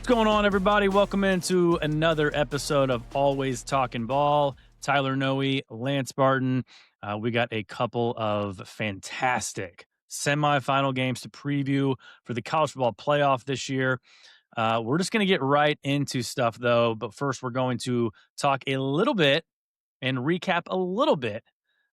What's going on, everybody? Welcome into another episode of Always Talking Ball. Tyler Noe, Lance Barton. We got a couple of fantastic semifinal games to preview for the college football playoff this year. We're just going to get right into stuff, though. But first, we're going to talk a little bit and recap a little bit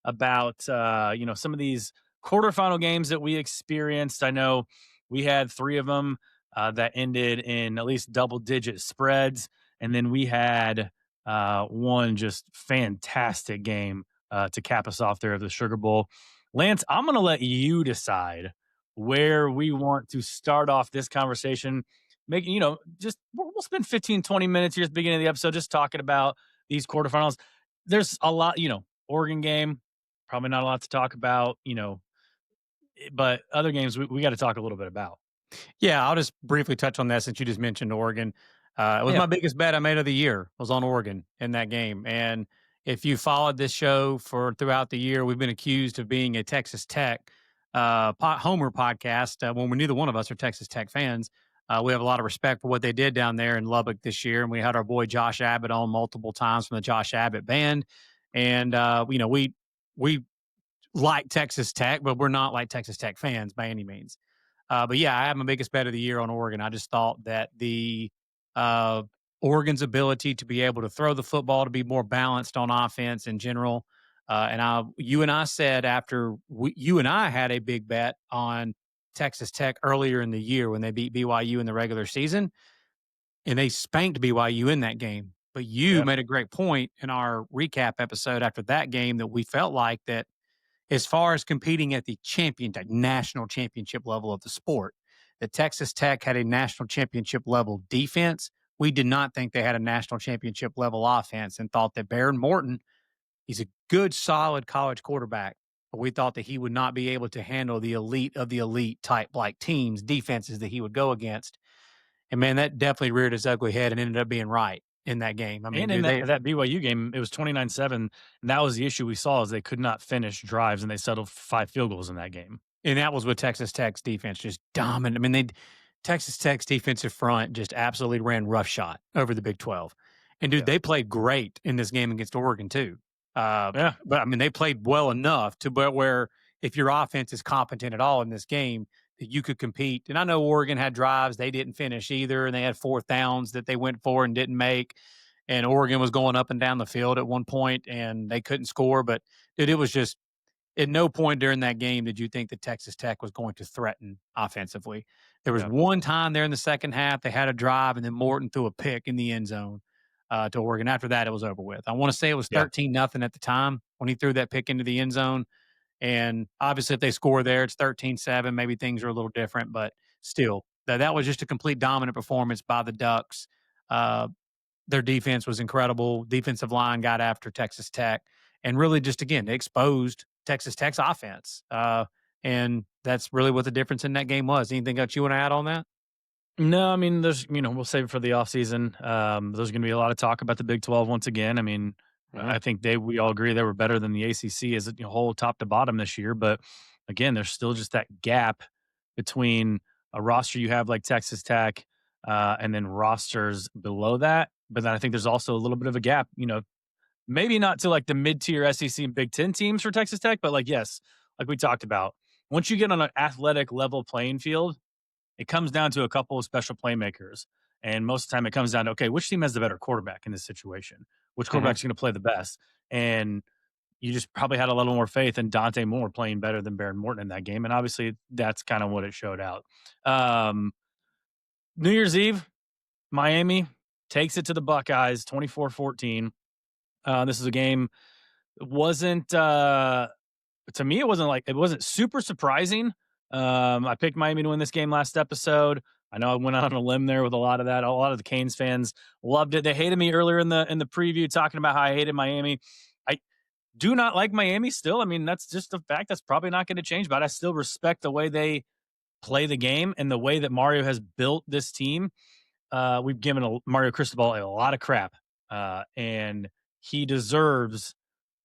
about some of these quarterfinal games that we experienced. I know we had three of them that ended in at least double-digit spreads, and then we had one just fantastic game to cap us off there of the Sugar Bowl. Lance, I'm going to let you decide where we want to start off this conversation. We'll spend 15, 20 minutes here at the beginning of the episode just talking about these quarterfinals. There's a lot, Oregon game, probably not a lot to talk about, but other games we got to talk a little bit about. Yeah, I'll just briefly touch on that since you just mentioned Oregon. It was my biggest bet I made of the year was on Oregon in that game. And if you followed this show throughout the year, we've been accused of being a Texas Tech Homer podcast when neither one of us are Texas Tech fans. We have a lot of respect for what they did down there in Lubbock this year. And we had our boy Josh Abbott on multiple times from the Josh Abbott Band. And, we like Texas Tech, but we're not like Texas Tech fans by any means. But yeah, I had my biggest bet of the year on Oregon. I just thought that the Oregon's ability to be able to throw the football, to be more balanced on offense in general. You and I said after you and I had a big bet on Texas Tech earlier in the year when they beat BYU in the regular season, and they spanked BYU in that game. But you made a great point in our recap episode after that game that we felt like that as far as competing at the national championship level of the sport, that Texas Tech had a national championship level defense. We did not think they had a national championship level offense and thought that Behren Morton, he's a good, solid college quarterback, but we thought that he would not be able to handle the elite of the elite type like teams, defenses that he would go against. And man, that definitely reared its ugly head and ended up being right in that game. I mean, and in that BYU game, it was 29-7, and that was the issue we saw is they could not finish drives, and they settled for 5 field goals in that game. And that was with Texas Tech's defense just dominant. I mean, Texas Tech's defensive front just absolutely ran roughshod over the Big 12. And, dude, they played great in this game against Oregon, too. But, I mean, they played well enough to where if your offense is competent at all in this game, that you could compete. And I know Oregon had drives they didn't finish either, and they had 4th downs that they went for and didn't make. And Oregon was going up and down the field at one point, and they couldn't score. But, dude, it was just at no point during that game did you think that Texas Tech was going to threaten offensively. There was one time there in the second half they had a drive, and then Morton threw a pick in the end zone to Oregon. After that, it was over with. I want to say it was 13-0 at the time when he threw that pick into the end zone. And obviously, if they score there, it's 13-7. Maybe things are a little different, but still, that was just a complete dominant performance by the Ducks. Their defense was incredible. Defensive line got after Texas Tech and really just, again, exposed Texas Tech's offense. And that's really what the difference in that game was. Anything else you want to add on that? No, I mean, we'll save it for the offseason. There's going to be a lot of talk about the Big 12 once again. I mean, I think we all agree they were better than the ACC as a whole top to bottom this year. But again, there's still just that gap between a roster you have like Texas Tech and then rosters below that. But then I think there's also a little bit of a gap, maybe not to like the mid-tier SEC and Big Ten teams for Texas Tech, but like we talked about, once you get on an athletic level playing field, it comes down to a couple of special playmakers. And most of the time it comes down to, okay, which team has the better quarterback in this situation? Which quarterback's going to play the best? And you just probably had a little more faith in Dante Moore playing better than Behren Morton in that game. And obviously that's kind of what it showed out. New Year's Eve, Miami takes it to the Buckeyes, 24-14. This is a game. It wasn't, to me, it wasn't super surprising. I picked Miami to win this game last episode. I know I went out on a limb there with a lot of that. A lot of the Canes fans loved it. They hated me earlier in the preview talking about how I hated Miami. I do not like Miami still. I mean, that's just a fact. That's probably not going to change, but I still respect the way they play the game and the way that Mario has built this team. We've given Mario Cristobal a lot of crap, and he deserves,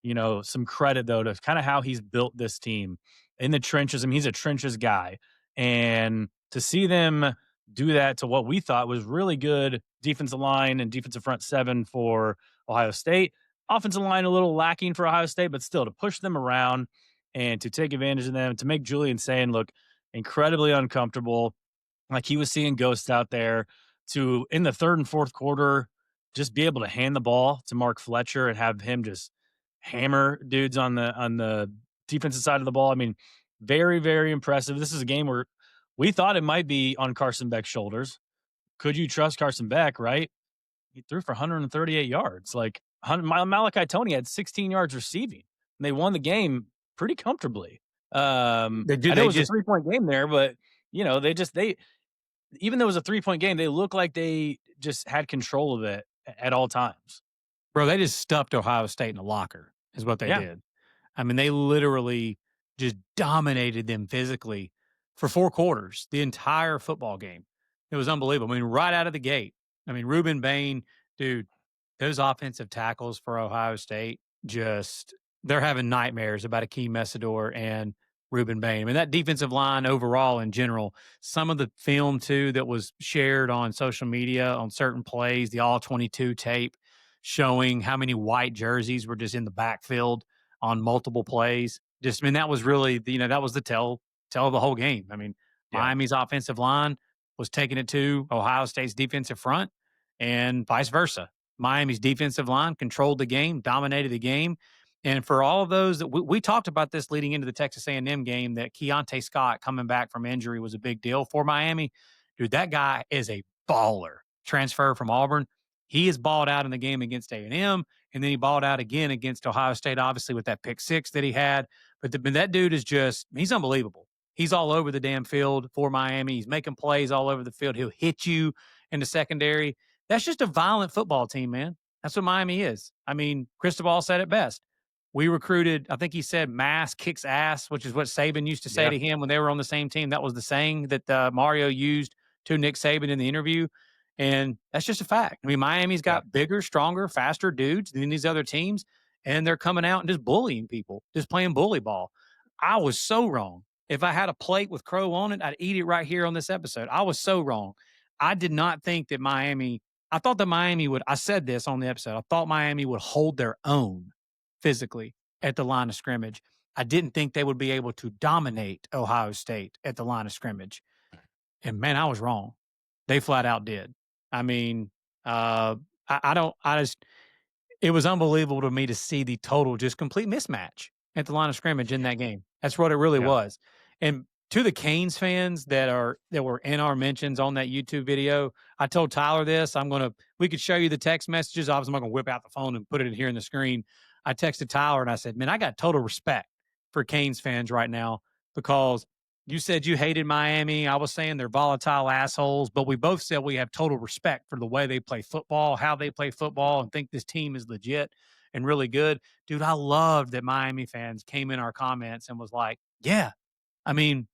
some credit, though, to kind of how he's built this team in the trenches. I mean, he's a trenches guy. And to see them do that to what we thought was really good defensive line and defensive front seven for Ohio State. Offensive line a little lacking for Ohio State, but still to push them around and to take advantage of them, to make Julian Sane look incredibly uncomfortable, like he was seeing ghosts out there, to in the third and fourth quarter just be able to hand the ball to Mark Fletcher and have him just hammer dudes on the defensive side of the ball. I mean, very, very impressive. This is a game where we thought it might be on Carson Beck's shoulders. Could you trust Carson Beck, right? He threw for 138 yards. Like Malachi Tony had 16 yards receiving, and they won the game pretty comfortably. They do. I know it They was a just 3-point game there, but they even though it was a 3-point game, they looked like they just had control of it at all times. bro. They just stuffed Ohio State in the locker. Is what they Yeah, did. I mean, they literally just dominated them physically for 4 quarters, the entire football game. It was unbelievable. I mean, right out of the gate. I mean, Reuben Bain, dude, those offensive tackles for Ohio State, just they're having nightmares about Akeem Messidor and Reuben Bain. I mean, that defensive line overall in general, some of the film too that was shared on social media on certain plays, the all 22 tape showing how many white jerseys were just in the backfield on multiple plays. Just, I mean, that was really, that was the tell of the whole game. I mean, yeah, Miami's offensive line was taking it to Ohio State's defensive front and vice versa. Miami's defensive line controlled the game, dominated the game. And for all of those that we talked about this leading into the Texas A&M game, that Keontae Scott coming back from injury was a big deal for Miami. Dude, that guy is a baller. Transfer from Auburn. He is balled out in the game against A&M, and then he balled out again against Ohio State, obviously with that pick six that he had. But that dude is he's unbelievable. He's all over the damn field for Miami. He's making plays all over the field. He'll hit you in the secondary. That's just a violent football team, man. That's what Miami is. I mean, Cristobal said it best. We recruited, I think he said, mass kicks ass, which is what Saban used to say yeah, to him when they were on the same team. That was the saying that Mario used to Nick Saban in the interview. And that's just a fact. I mean, Miami's yeah. got bigger, stronger, faster dudes than these other teams, and they're coming out and just bullying people, just playing bully ball. I was so wrong. If I had a plate with crow on it, I'd eat it right here on this episode. I was so wrong. I did not think that I thought that Miami would, I said this on the episode, I thought Miami would hold their own physically at the line of scrimmage. I didn't think they would be able to dominate Ohio State at the line of scrimmage. And man, I was wrong. They flat out did. I mean, I don't, I just, it was unbelievable to me to see the total just complete mismatch at the line of scrimmage in that game. That's what it really Yeah. was. And to the Canes fans that were in our mentions on that YouTube video, I told Tyler this. We could show you the text messages. Obviously, I'm not going to whip out the phone and put it in here in the screen. I texted Tyler and I said, man, I got total respect for Canes fans right now because you said you hated Miami. I was saying they're volatile assholes, but we both said we have total respect for the way they play football, how they play football, and think this team is legit and really good. Dude, I loved that Miami fans came in our comments and was like, yeah, I mean,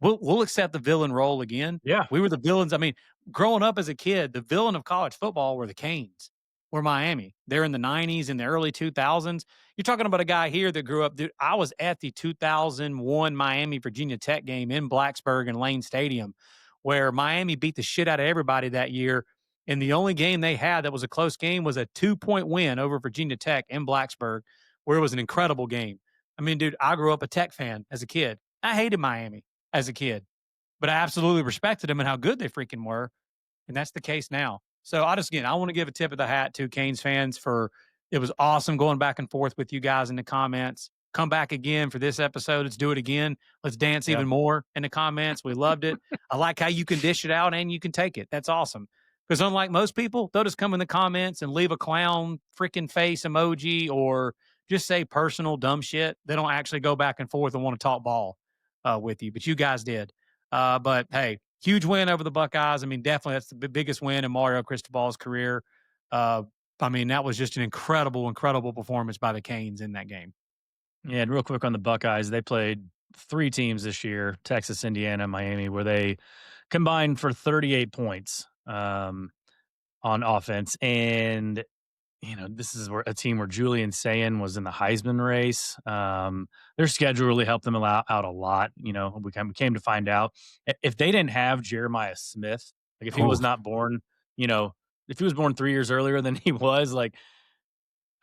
we'll accept the villain role again. Yeah. We were the villains. I mean, growing up as a kid, the villain of college football were the Canes, were Miami. They're in the 90s and the early 2000s. You're talking about a guy here that grew up. Dude, I was at the 2001 Miami Virginia Tech game in Blacksburg and Lane Stadium, where Miami beat the shit out of everybody that year. And the only game they had that was a close game was a 2-point win over Virginia Tech in Blacksburg, where it was an incredible game. I mean, dude, I grew up a Tech fan as a kid. I hated Miami as a kid, but I absolutely respected them and how good they freaking were. And that's the case now. So I want to give a tip of the hat to Canes fans for it was awesome going back and forth with you guys in the comments. Come back again for this episode. Let's do it again. Let's dance Yeah. even more in the comments. We loved it. I like how you can dish it out and you can take it. That's awesome. Because unlike most people, they'll just come in the comments and leave a clown freaking face emoji or just say personal dumb shit. They don't actually go back and forth and want to talk ball with you. But you guys did. But hey, huge win over the Buckeyes. I mean, definitely that's the biggest win in Mario Cristobal's career. I mean, that was just an incredible, incredible performance by the Canes in that game. Yeah, and real quick on the Buckeyes, they played 3 teams this year, Texas, Indiana, Miami, where they combined for 38 points, on offense, and this is where a team where Julian Sayin was in the Heisman race. Their schedule really helped them out a lot. We came to find out if they didn't have Jeremiah Smith, like if he was Oof. not born, you know, if he was born 3 years earlier than he was, like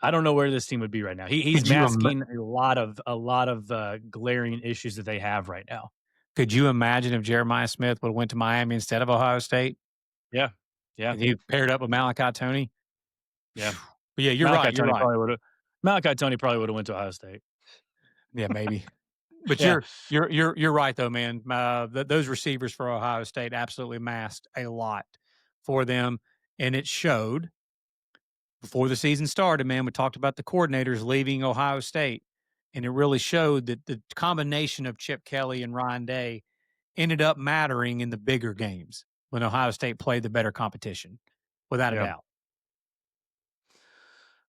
I don't know where this team would be right now. He's Could you ima masking a lot of glaring issues that they have right now. could you imagine if Jeremiah Smith would have went to Miami instead of Ohio State Yeah, yeah, and he paired up with Malachi Tony? yeah. But yeah, you're right, you're right. Malachi Tony probably would have went to Ohio State. Yeah, maybe. But Yeah, you're right though, man. Those receivers for Ohio State absolutely masked a lot for them, and it showed before the season started. Man, we talked about the coordinators leaving Ohio State, and it really showed that the combination of Chip Kelly and Ryan Day ended up mattering in the bigger games when Ohio State played the better competition, without a yeah. doubt.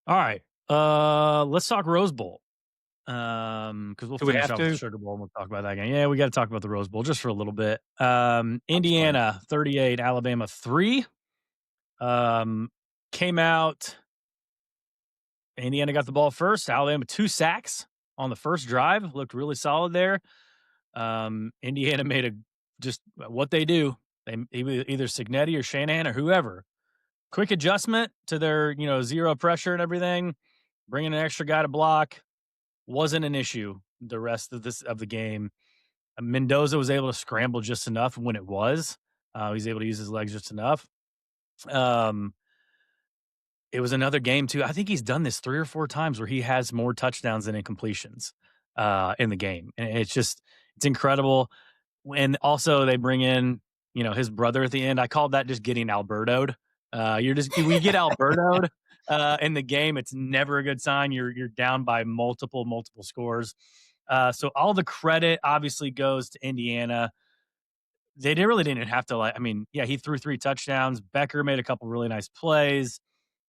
All right. Let's talk Rose Bowl. Because we'll Do we finish have off with the to? Sugar Bowl and we'll talk about that game. Yeah, we got to talk about the Rose Bowl just for a little bit. That was fun. Indiana 38, Alabama 3. Um, Came out. Indiana got the ball first. Alabama 2 sacks on the first drive. Looked really solid there. Indiana made just what they do. They either Signetti or Shanahan or whoever. Quick adjustment to their zero pressure and everything. Bringing an extra guy to block wasn't an issue the rest of the game. Mendoza was able to scramble just enough when it was. He's able to use his legs just enough. Um, it was another game too. I think he's done this 3 or 4 times where he has more touchdowns than incompletions in the game, and it's incredible. And also they bring in his brother at the end. I called that just getting Alberto'd. We get Alberto'd in the game. It's never a good sign. You're down by multiple scores. So all the credit obviously goes to Indiana. They really didn't have to he threw 3 touchdowns. Becker made a couple really nice plays.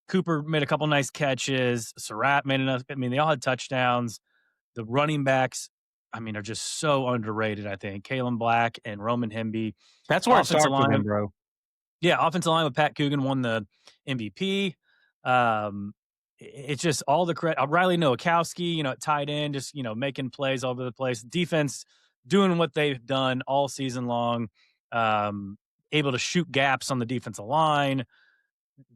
Cooper made a couple nice catches. Surratt made enough. They all had touchdowns. The running backs, are just so underrated, I think. Kalen Black and Roman Hemby. That's where it Offensive starts with him, line, bro. yeah, offensive line with Pat Coogan won the MVP. It's just all the credit. Riley Nowakowski, at tight end, just making plays all over the place. Defense doing what they've done all season long. Able to shoot gaps on the defensive line.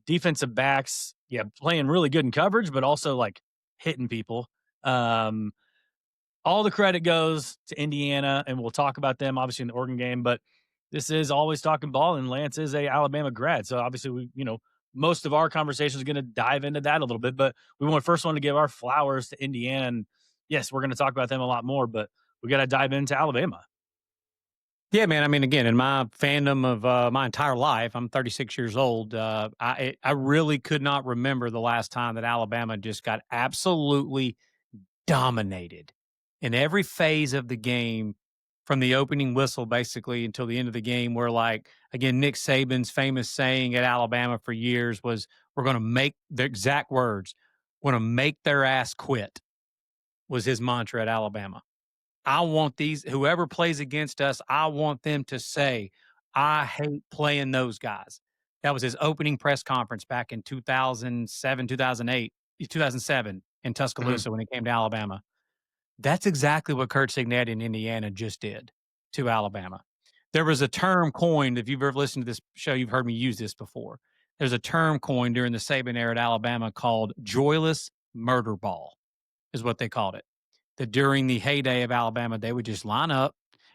Defensive backs, yeah, playing really good in coverage, but also like hitting people. Um, all the credit goes to Indiana, and we'll talk about them obviously in the Oregon game. But this is always talking ball, and Lance is a Alabama grad, so obviously most of our conversation is going to dive into that a little bit. But we want to give our flowers to Indiana, and yes, we're going to talk about them a lot more, but we got to dive into Alabama. Yeah, man. Again, in my fandom of my entire life, I'm 36 years old. I really could not remember the last time that Alabama just got absolutely dominated in every phase of the game, from the opening whistle basically until the end of the game. Where, like, again, Nick Saban's famous saying at Alabama for years was, "We're going to make," the exact words, "We're going to make their ass quit," was his mantra at Alabama. I want whoever plays against us, I want them to say, "I hate playing those guys." That was his opening press conference back in 2007, 2008, 2007 in Mhm. Tuscaloosa when he came to Alabama. That's exactly what Kurt Signetti in Indiana just did to Alabama. There was a term coined, if you've ever listened to this show, you've heard me use this before. There's a term coined during the Saban era at Alabama called joyless murder ball, is what they called it. That during the heyday of Alabama, they would just line up.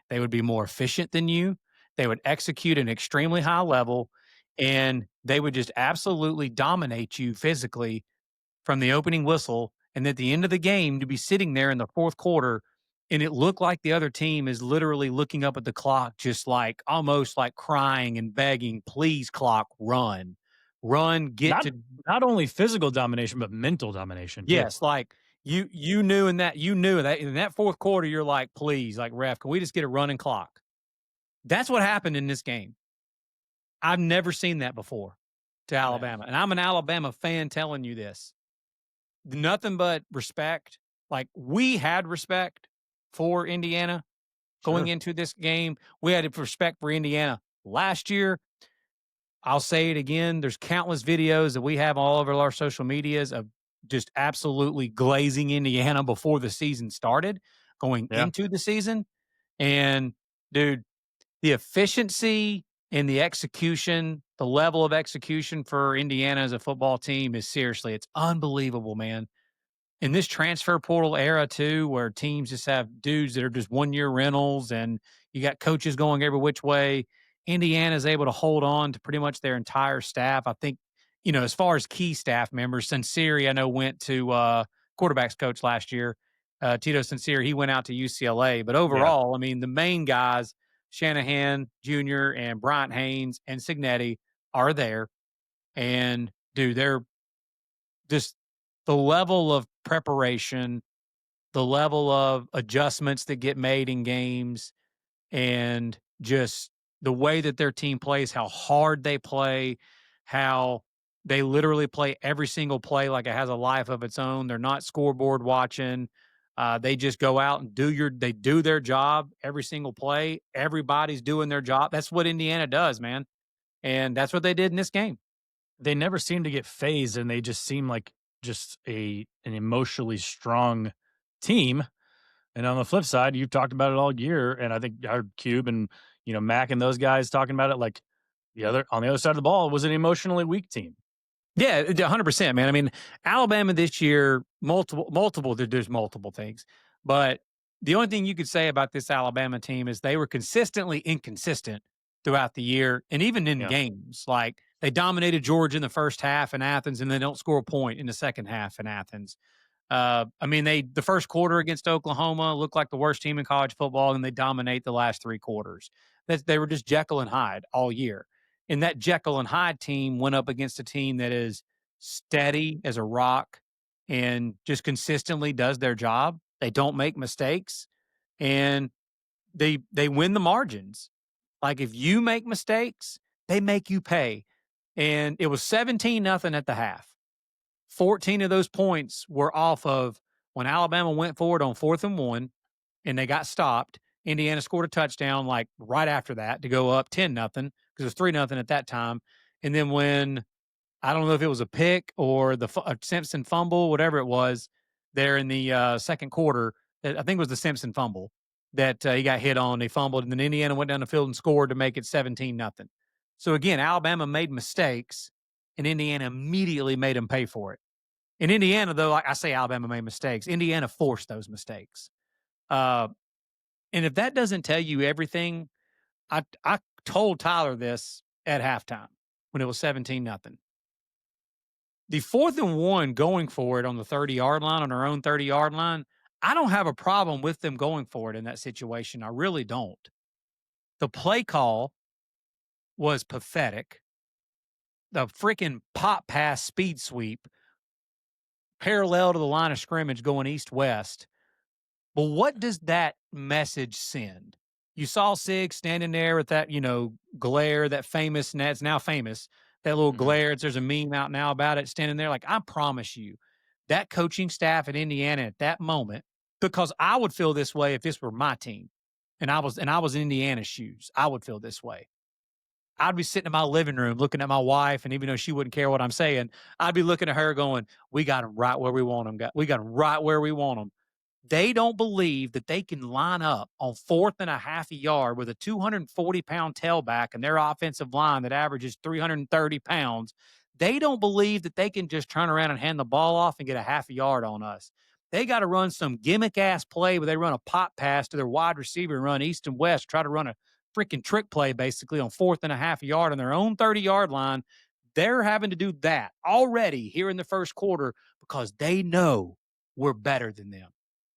They would be more efficient than you. They would execute an extremely high level, and they would just absolutely dominate you physically from the opening whistle. And at the end of the game, to be sitting there in the fourth quarter, and it looked like the other team is literally looking up at the clock, just like almost like crying and begging, "Please, clock, run, run, get Not to." not only physical domination, but mental domination too. Yes, like you knew in that fourth quarter, you're like, "Please, like, ref, can we just get a running clock?" That's what happened in this game. I've never seen that before to Yeah, Alabama, and I'm an Alabama fan telling you this. Nothing but respect. Like, we had respect for Indiana going sure. into this game. We had respect for Indiana last year. I'll say it again. There's countless videos that we have all over our social medias of just absolutely glazing Indiana before the season started, going Yeah. into the season. And dude, the efficiency and the execution, the level of execution for Indiana as a football team is seriously, it's unbelievable, man. In this transfer portal era too, where teams just have dudes that are just 1 year rentals and you got coaches going every which way, Indiana's able to hold on to pretty much their entire staff. I think, as far as key staff members, Sinceri, I know, went to quarterbacks coach last year. Tito Sinceri, he went out to UCLA. But Yeah. overall, I mean, the main guys, Shanahan Jr. and Bryant Haynes and Signetti, are there. And dude, they're just the level of preparation, the level of adjustments that get made in games, and just the way that their team plays, how hard they play, how they literally play every single play like it has a life of its own. They're not scoreboard watching. They just go out and they do their job every single play. Everybody's doing their job. That's what Indiana does, man. And that's what they did in this game. They never seem to get phased, and they just seem like just an emotionally strong team. And on the flip side, you've talked about it all year, and I think I heard Cube and Mac and those guys talking about it. Like on the other side of the ball was an emotionally weak team. Yeah, 100%, man. I mean, Alabama this year, there's multiple things. But the only thing you could say about this Alabama team is they were consistently inconsistent throughout the year and even in Yeah. games. Like they dominated Georgia in the first half in Athens and they don't score a point in the second half in Athens. I mean, the first quarter against Oklahoma looked like the worst team in college football, and they dominate the last three quarters. They were just Jekyll and Hyde all year. And that Jekyll and Hyde team went up against a team that is steady as a rock and just consistently does their job. They don't make mistakes, and they win the margins. Like if you make mistakes, they make you pay. And it was 17-0 at the half. 14 of those points were off of when Alabama went forward on 4th and 1 and they got stopped. Indiana scored a touchdown like right after that to go up 10-0 because it was 3-0 at that time. And then when I don't know if it was a pick or a Simpson fumble, whatever it was, there in the second quarter, I think it was the Simpson fumble that he got hit on. They fumbled, and then Indiana went down the field and scored to make it 17-0. So again, Alabama made mistakes, and Indiana immediately made them pay for it. In Indiana, though, like I say, Alabama made mistakes. Indiana forced those mistakes. Uh, and if that doesn't tell you everything, I told Tyler this at halftime when it was 17-0. The 4th and 1 going for it on the 30-yard line, on our own 30-yard line, I don't have a problem with them going for it in that situation. I really don't. The play call was pathetic. The freaking pop pass speed sweep parallel to the line of scrimmage going east-west. But what does that message send? You saw Sig standing there with that, glare, that famous, that's now famous, that little Mhm. glare. There's a meme out now about it, standing there. Like, I promise you, that coaching staff at Indiana at that moment, because I would feel this way if this were my team and I was in Indiana's shoes, I would feel this way. I'd be sitting in my living room looking at my wife, and even though she wouldn't care what I'm saying, I'd be looking at her going, we got them right where we want them. We got them right where we want them. They don't believe that they can line up on 4th and 1/2 a yard with a 240-pound tailback and their offensive line that averages 330 pounds. They don't believe that they can just turn around and hand the ball off and get a half a yard on us. They got to run some gimmick ass play where they run a pop pass to their wide receiver and run east and west, try to run a freaking trick play basically on 4th and 1/2 a yard on their own 30-yard line. They're having to do that already here in the first quarter because they know we're better than them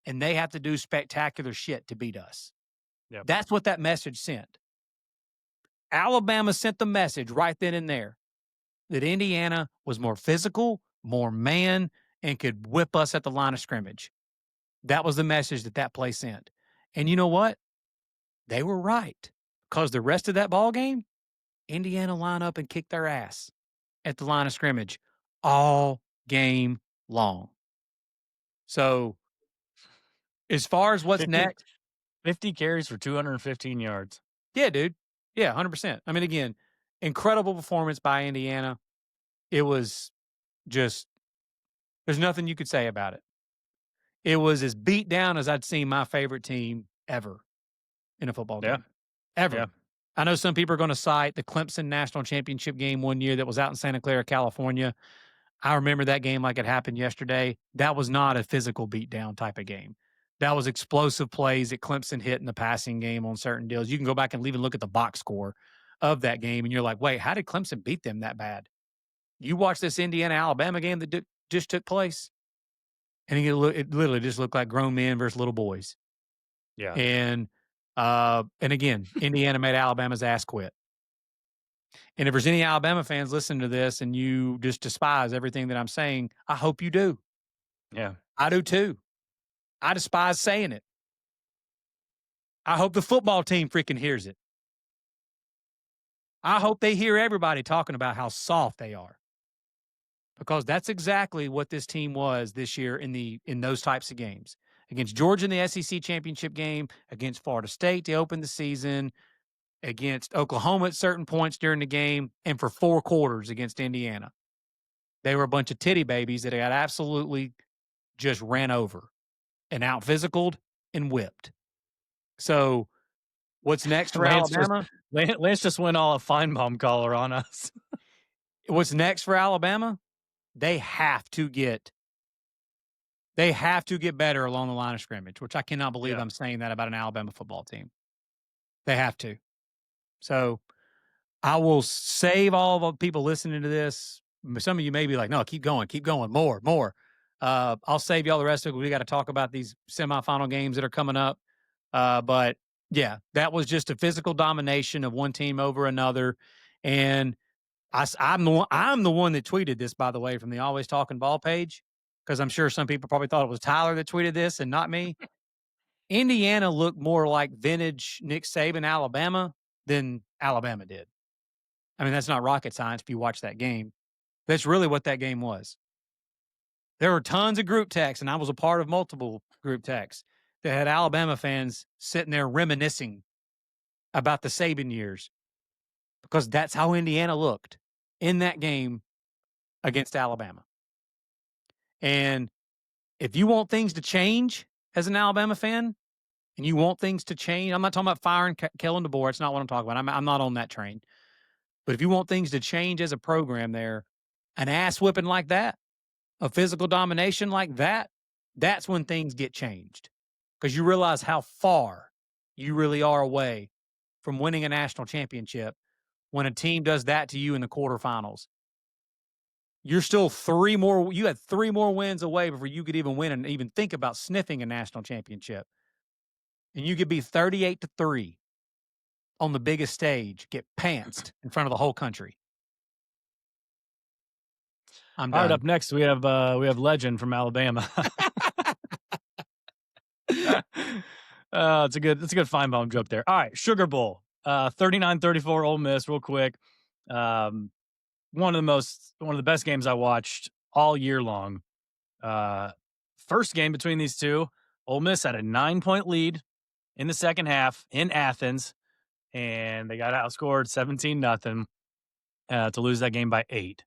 and they have to do spectacular shit to beat us. Yep. That's what that message sent. Alabama sent the message right then and there that Indiana was more physical, more man, and could whip us at the line of scrimmage. That was the message that play sent. And you know what? They were right because the rest of that ball game, Indiana line up and kick their ass at the line of scrimmage all game long. So, as far as what's 50, next, 50 carries for 215 yards. yeah, dude. Yeah, 100%. I mean, again, incredible performance by Indiana. It was just there's nothing you could say about it. It was as beat down as I'd seen my favorite team ever in a football Yeah. game. Ever. Yeah. I know some people are gonna cite the Clemson national championship game one year that was out in Santa Clara, California. I remember that game like it happened yesterday. That was not a physical beatdown type of game. That was explosive plays that Clemson hit in the passing game on certain deals. You can go back and even look at the box score of that game, and you're like, wait, how did Clemson beat them that bad? You watch this Indiana Alabama game that just took place, and it literally just looked like grown men versus little boys. Yeah. And again, Indiana made Alabama's ass quit. And if there's any Alabama fans listening to this and you just despise everything that I'm saying, I hope you do. Yeah. I do too. I despise saying it. I hope the football team freaking hears it. I hope they hear everybody talking about how soft they are. Because that's exactly what this team was this year in those types of games. Against Georgia in the SEC championship game, against Florida State to open the season, against Oklahoma at certain points during the game, and for 4 quarters against Indiana. They were a bunch of titty babies that got absolutely just ran over and out physicaled and whipped. So what's next for Alabama? Lance just went all a Feinbaum collar on us. What's next for Alabama? They have to get better along the line of scrimmage, which I cannot believe I'm saying that about an Alabama football team. They have to. So I will save all the people listening to this. Some of you may be like, no, keep going, more. I'll save y'all the rest of it. We got to talk about these semifinal games that are coming up. But yeah, that was just a physical domination of one team over another. And I'm the one that tweeted this, by the way, from the Always Talking Ball page, because I'm sure some people probably thought it was Tyler that tweeted this and not me. Indiana looked more like vintage Nick Saban Alabama than Alabama did. I mean, that's not rocket science if you watch that game. That's really what that game was. There were tons of group texts, and I was a part of multiple group texts that had Alabama fans sitting there reminiscing about the Saban years because that's how Indiana looked in that game against Alabama. And if you want things to change as an Alabama fan, and you want things to change, I'm not talking about firing Kellen DeBoer. It's not what I'm talking about. I'm not on that train. But if you want things to change as a program there, an ass whipping like that, a physical domination like that, that's when things get changed. Because you realize how far you really are away from winning a national championship when a team does that to you in the quarterfinals. You're still you had 3 more wins away before you could even win and even think about sniffing a national championship. And you could be 38-3 on the biggest stage, get pantsed in front of the whole country. I'm done. All right, up next we have Legend from Alabama. It's a good Feinbaum joke there. All right, Sugar Bowl. 39-34 Ole Miss, real quick. One of the best games I watched all year long. First game between these two, Ole Miss had a 9-point lead in the second half in Athens, and they got outscored 17-0 to lose that game by 8.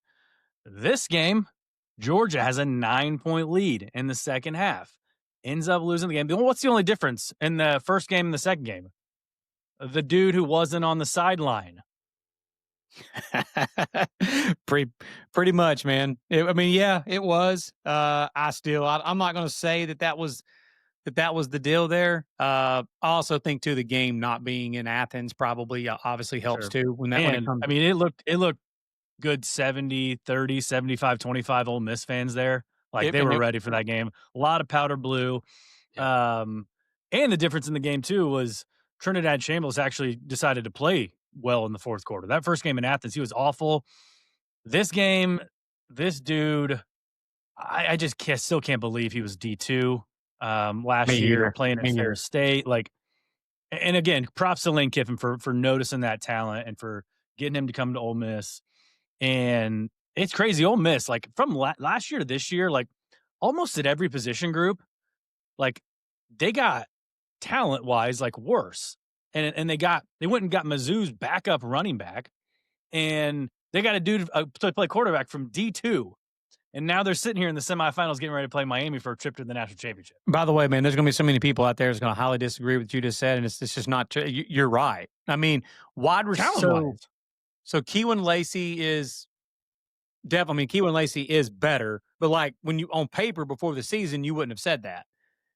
This game, Georgia has a 9-point lead in the second half, ends up losing the game. What's the only difference in the first game and the second game? The dude who wasn't on the sideline. pretty much, man. It was. I'm not going to say that was the deal there. I also think too the game not being in Athens probably obviously helps too when it comes. I mean, it looked good 70-30, 75-25 Ole Miss fans there. Like they were ready for that game. A lot of powder blue. Yeah. And the difference in the game too was Trinidad Chambliss actually decided to play well in the fourth quarter. That first game in Athens, he was awful. This game, this dude, I just still can't believe he was D2 last year playing at Fair State. Like, and again, props to Lane Kiffin for noticing that talent and for getting him to come to Ole Miss. And it's crazy. Ole Miss, like from last year to this year, like almost at every position group, like they got talent wise, like worse. And they went and got Mizzou's backup running back. and they got a dude to play quarterback from D2. And now they're sitting here in the semifinals getting ready to play Miami for a trip to the national championship. By the way, man, there's going to be so many people out there that's going to highly disagree with what you just said, and it's just not true. You're right. I mean, wide Talent receiver. wise. So Keelan Lacey is definitely. I mean, Keelan Lacey is better, but like when you on paper before the season, you wouldn't have said that.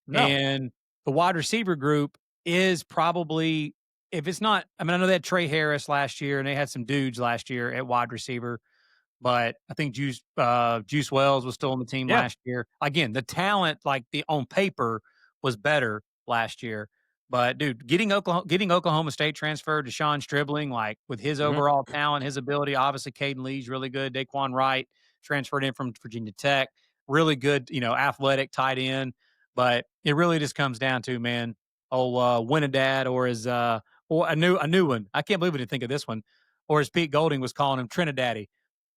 No. And the wide receiver group is probably, if it's not, I mean, I know they had Trey Harris last year, and they had some dudes last year at wide receiver. But I think Juice Wells was still on the team Yeah. last year. Again, the talent, like the on paper, was better last year. But dude, getting Oklahoma State transferred to Sean Stribling, like with his Mhm. overall talent, his ability, obviously Caden Lee's really good. Daquan Wright transferred in from Virginia Tech, really good, athletic tight end. But it really just comes down to, man, Winnidad, or or a new one. I can't believe we didn't think of this one. Or as Pete Golding was calling him, Trinidaddy.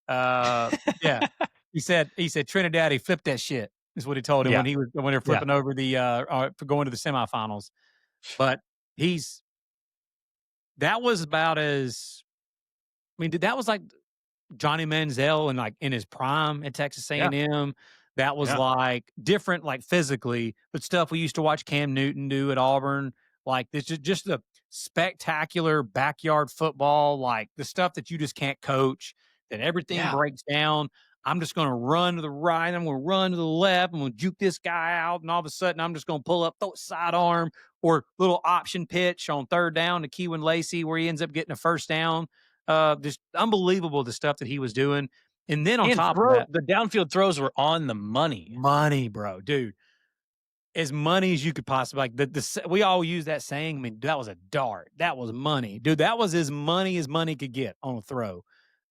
Uh, yeah. He said Trinidad, he flipped that shit, is what he told him Yeah. when they were Yeah. flipping over for going to the semifinals. But he's that was about as I mean, dude, that was like Johnny Manziel and like in his prime at Texas Yeah. A&M. That was Yeah. like different, like physically, but stuff we used to watch Cam Newton do at Auburn. Like this, just the spectacular backyard football, like the stuff that you just can't coach. That everything Yeah. breaks down. I'm just going to run to the right. I'm going to run to the left. I'm going to juke this guy out, and all of a sudden, I'm just going to pull up, throw a sidearm or little option pitch on third down to Keelan Lacey, where he ends up getting a first down. Just unbelievable the stuff that he was doing. And then on And top of that, the downfield throws were on the money. money, bro, dude. As money as you could possibly like we all use that saying. I mean, that was a dart. That was money. Dude, that was as money could get on a throw.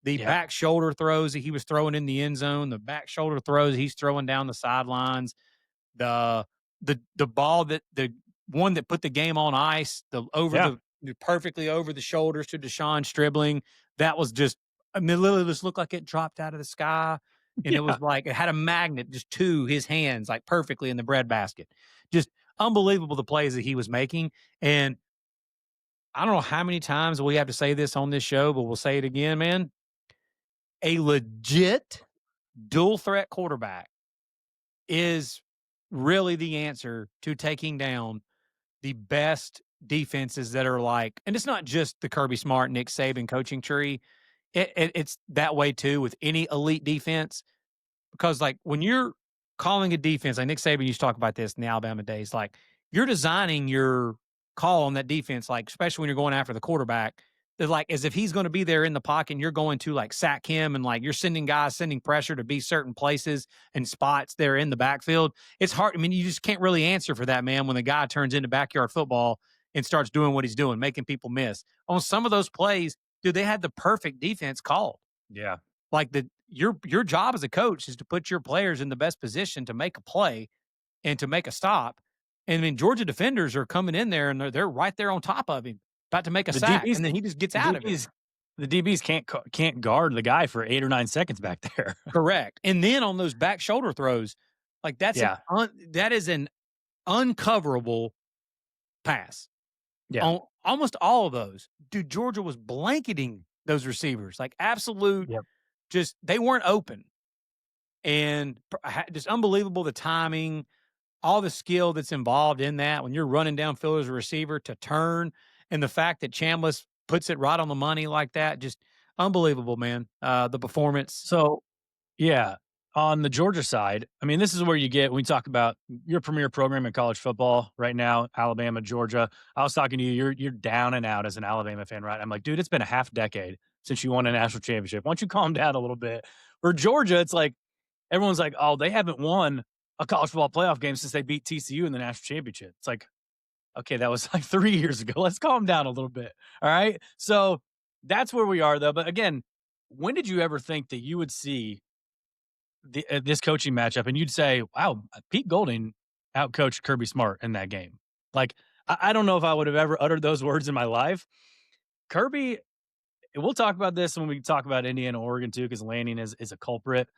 The Yeah. back shoulder throws that he was throwing in the end zone, the back shoulder throws he's throwing down the sidelines, the the ball that the one that put the game on ice, Yeah. perfectly over the shoulders to Deshaun Stribling. That was just, I mean, it literally just looked like it dropped out of the sky. And it Yeah. was like it had a magnet just to his hands, like perfectly in the breadbasket. Just unbelievable the plays that he was making. And I don't know how many times we have to say this on this show, but we'll say it again, man. A legit dual threat quarterback is really the answer to taking down the best defenses that are like, and it's not just the Kirby Smart, Nick Saban coaching tree. It's that way too with any elite defense. Because like when you're calling a defense, like Nick Saban used to talk about this in the Alabama days, like you're designing your call on that defense, like especially when you're going after the quarterback, they're like as if he's going to be there in the pocket and you're going to like sack him, and like you're sending pressure to be certain places and spots there in the backfield. It's hard. I mean, you just can't really answer for that, man, when the guy turns into backyard football and starts doing what he's doing, making people miss. On some of those plays, dude, they had the perfect defense called. Yeah. Like your job as a coach is to put your players in the best position to make a play and to make a stop. And I mean, Georgia defenders are coming in there and they're right there on top of him, about to make a The sack, DBs and then he just gets the out of it. DBs the DBs can't guard the guy for 8 or 9 seconds back there. Correct. And then on those back shoulder throws, like Yeah. that is an uncoverable pass. Yeah. On almost all of those, dude, Georgia was blanketing those receivers, like absolute. Yep. Just they weren't open, and just unbelievable the timing, all the skill that's involved in that when you're running downfield as a receiver to turn, and the fact that Chambliss puts it right on the money like that, just unbelievable, man. The performance. So, yeah, on the Georgia side, I mean, this is where you get when we talk about your premier program in college football right now, Alabama, Georgia. I was talking to you, you're down and out as an Alabama fan, right? I'm like, dude, it's been a half decade since you won a national championship. Why don't you calm down a little bit? For Georgia, it's like everyone's like, oh, they haven't won a college football playoff game since they beat TCU in the national championship. It's like, okay, that was like 3 years ago. Let's calm down a little bit. All right. So that's where we are, though. But again, when did you ever think that you would see this coaching matchup and you'd say, wow, Pete Golding outcoached Kirby Smart in that game? Like, I don't know if I would have ever uttered those words in my life. Kirby, we'll talk about this when we talk about Indiana, Oregon, too, because Lanning is a culprit.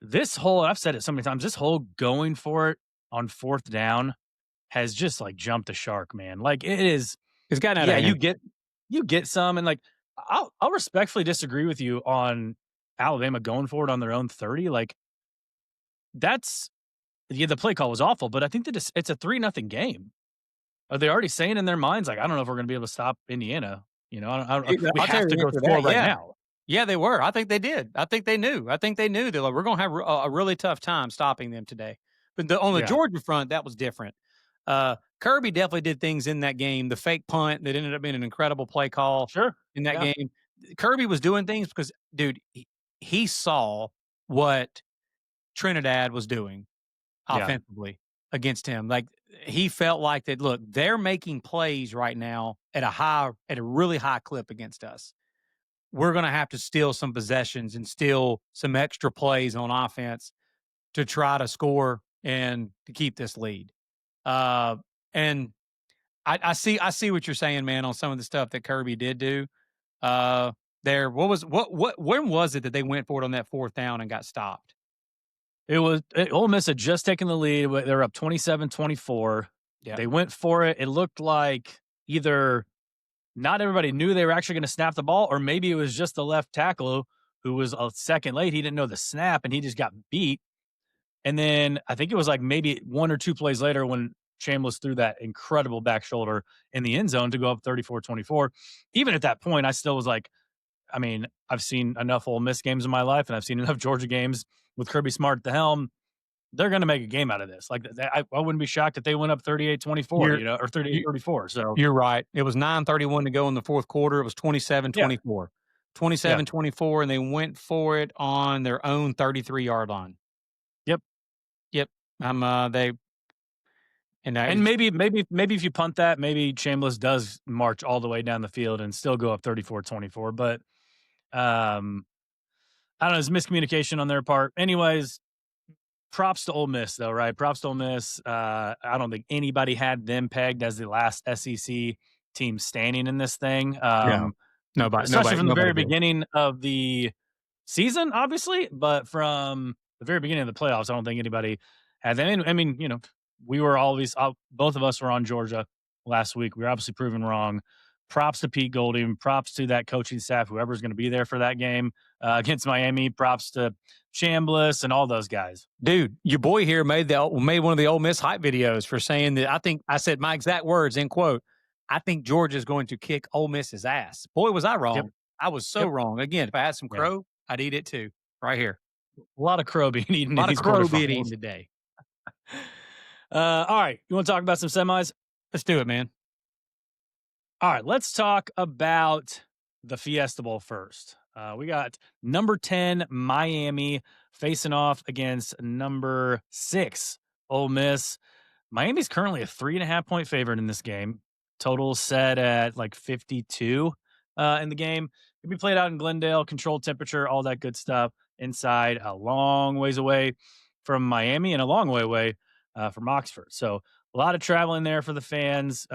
This whole, I've said it so many times, this whole going for it on fourth down has just like jumped the shark, man. Like it is, It's gotten out yeah, of hand. you get some, and like I'll respectfully disagree with you on Alabama going for it on their own 30. Like that's yeah, the play call was awful, but I think that it's a 3-0 game. Are they already saying in their minds, like, I don't know if we're going to be able to stop Indiana? I don't, we I'll tell have you to the go answer to score that. right Yeah. now. Yeah, they were. I think they did. I think they knew. I think they knew that like, we're going to have a really tough time stopping them today. But on the Yeah, Georgia front, that was different. Kirby definitely did things in that game. The fake punt that ended up being an incredible play call sure. in that Yeah, game. Kirby was doing things because, dude, he saw what Trinidad was doing yeah. offensively against him. Like he felt like that. Look, they're making plays right now at a really high clip against us. We're going to have to steal some possessions and steal some extra plays on offense to try to score and to keep this lead. And I see what you're saying, man, on some of the stuff that Kirby did do. There, when was it that they went for it on that fourth down and got stopped? Ole Miss had just taken the lead. They were up 27-24. Yeah, They went for it. It looked like either not everybody knew they were actually going to snap the ball, or maybe it was just the left tackle who was a second late. He didn't know the snap and he just got beat. And then I think it was like maybe 1 or 2 plays later when Chambliss threw that incredible back shoulder in the end zone to go up 34-24. Even at that point, I still was like, I mean, I've seen enough Ole Miss games in my life, and I've seen enough Georgia games with Kirby Smart at the helm. They're going to make a game out of this. Like, I wouldn't be shocked if they went up 38-24, you're or you, 38-34. So, you're right. It was 9:31 to go in the fourth quarter. It was yeah, 27-24. yeah, 27-24, and they went for it on their own 33-yard line. yep. Yep. They and And I maybe if you punt that, maybe Chambliss does march all the way down the field and still go up 34-24. But um, I don't know, it's miscommunication on their part. Anyways, props to Ole Miss, though, right? Props to Ole Miss. I don't think anybody had them pegged as the last SEC team standing in this thing, no. especially from the Nobody very did. beginning of the season, obviously, but from the very beginning of the playoffs, I don't think anybody had them. I mean, we were always both of us were on Georgia last week. We were obviously proven wrong. Props to Pete Golding. Props to that coaching staff, whoever's going to be there for that game against Miami. Props to Chambliss and all those guys. Dude, your boy here made one of the Ole Miss hype videos for saying that I said my exact words in quote. I think Georgia's going to kick Ole Miss's ass. Boy, was I Yep. wrong. I was so Yep. wrong. Again, if I had some Yeah. crow, I'd eat it too. Right here. A lot of crow being eaten A in lot of these crow being eaten quarterfinals. today. All right. You want to talk about some semis? Let's do it, man. All right, let's talk about the Fiesta Bowl first. We got number 10 Miami facing off against number 6 Ole Miss. Miami's currently a 3.5 point favorite in this game. Total set at like 52 in the game. It'll be played out in Glendale, controlled temperature, all that good stuff. Inside, a long ways away from Miami and a long way away from Oxford. So a lot of traveling there for the fans.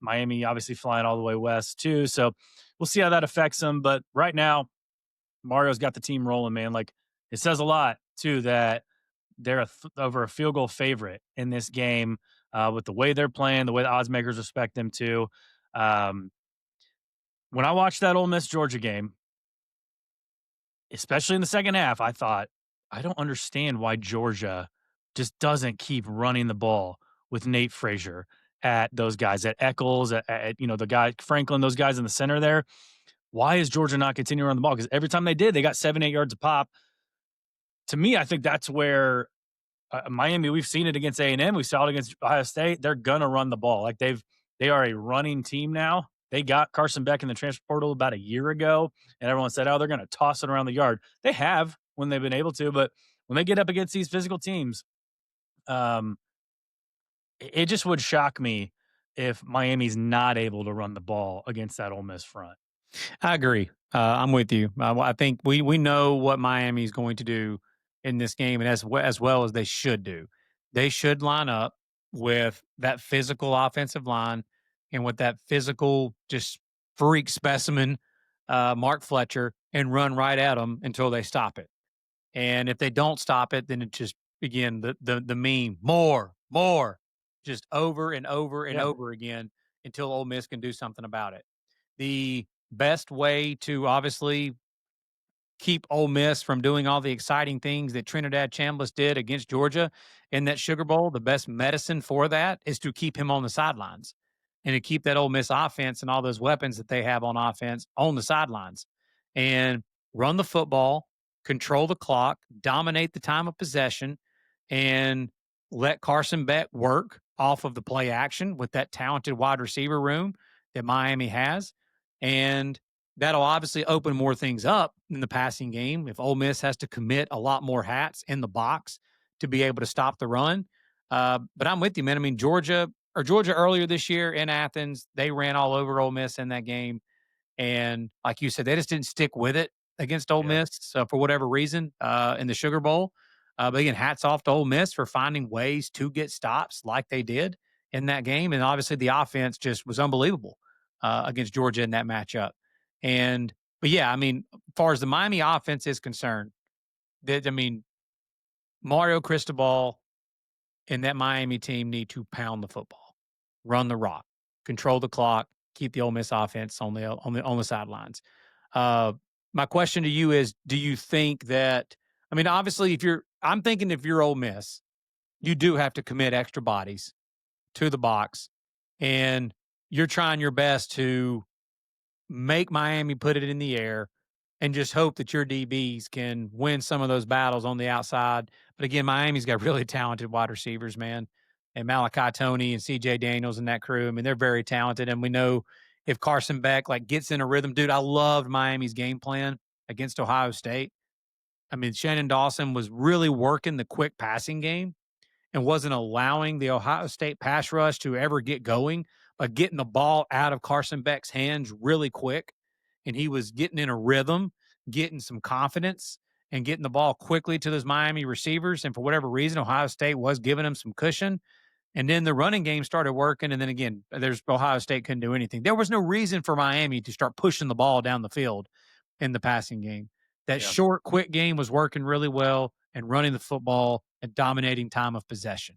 Miami obviously flying all the way west too. So we'll see how that affects them. But right now, Mario's got the team rolling, man. Like it says a lot too that they're over a field goal favorite in this game with the way they're playing, the way the odds makers respect them too. Um, when I watched that Ole Miss Georgia game, especially in the second half, I thought, I don't understand why Georgia just doesn't keep running the ball with Nate Frazier at those guys, at Eccles, at the guy Franklin, those guys in the center there. Why is Georgia not continuing to run the ball? Because every time they did, they got 7-8 yards a pop. To me, I think that's where Miami. We've seen it against A&M. We saw it against Ohio State. They're gonna run the ball. Like they are a running team now. They got Carson Beck in the transfer portal about a year ago, and everyone said, "Oh, they're going to toss it around the yard." They have when they've been able to, but when they get up against these physical teams, um, it just would shock me if Miami's not able to run the ball against that Ole Miss front. I agree. I'm with you. I think we know what Miami's going to do in this game, and as well as they should do. They should line up with that physical offensive line and with that physical, just freak specimen, Mark Fletcher, and run right at them until they stop it. And if they don't stop it, then it just again the meme more, just over and over and Yeah, over again until Ole Miss can do something about it. The best way to obviously keep Ole Miss from doing all the exciting things that Trinidad Chambliss did against Georgia in that Sugar Bowl, the best medicine for that is to keep him on the sidelines and to keep that Ole Miss offense and all those weapons that they have on offense on the sidelines and run the football, control the clock, dominate the time of possession, and let Carson Beck work off of the play action with that talented wide receiver room that Miami has. And that'll obviously open more things up in the passing game if Ole Miss has to commit a lot more hats in the box to be able to stop the run. But I'm with you, man. I mean, Georgia earlier this year in Athens, they ran all over Ole Miss in that game. And like you said, they just didn't stick with it against Ole Yeah. Miss for whatever reason in the Sugar Bowl. But again, hats off to Ole Miss for finding ways to get stops like they did in that game. And obviously, the offense just was unbelievable against Georgia in that matchup. And but yeah, I mean, as far as the Miami offense is concerned, that I mean, Mario Cristobal and that Miami team need to pound the football, run the rock, control the clock, keep the Ole Miss offense on the sidelines. Uh, my question to you is: do you think that? I mean, obviously, I'm thinking if you're Ole Miss, you do have to commit extra bodies to the box, and you're trying your best to make Miami put it in the air and just hope that your DBs can win some of those battles on the outside. But again, Miami's got really talented wide receivers, man. And Malachi Tony and CJ Daniels and that crew. I mean, they're very talented. And we know if Carson Beck like gets in a rhythm, dude, I loved Miami's game plan against Ohio State. I mean, Shannon Dawson was really working the quick passing game and wasn't allowing the Ohio State pass rush to ever get going, but getting the ball out of Carson Beck's hands really quick. And he was getting in a rhythm, getting some confidence, and getting the ball quickly to those Miami receivers. And for whatever reason, Ohio State was giving him some cushion. And then the running game started working. And then again, there's Ohio State couldn't do anything. There was no reason for Miami to start pushing the ball down the field in the passing game. That Yeah. short, quick game was working really well and running the football and dominating time of possession.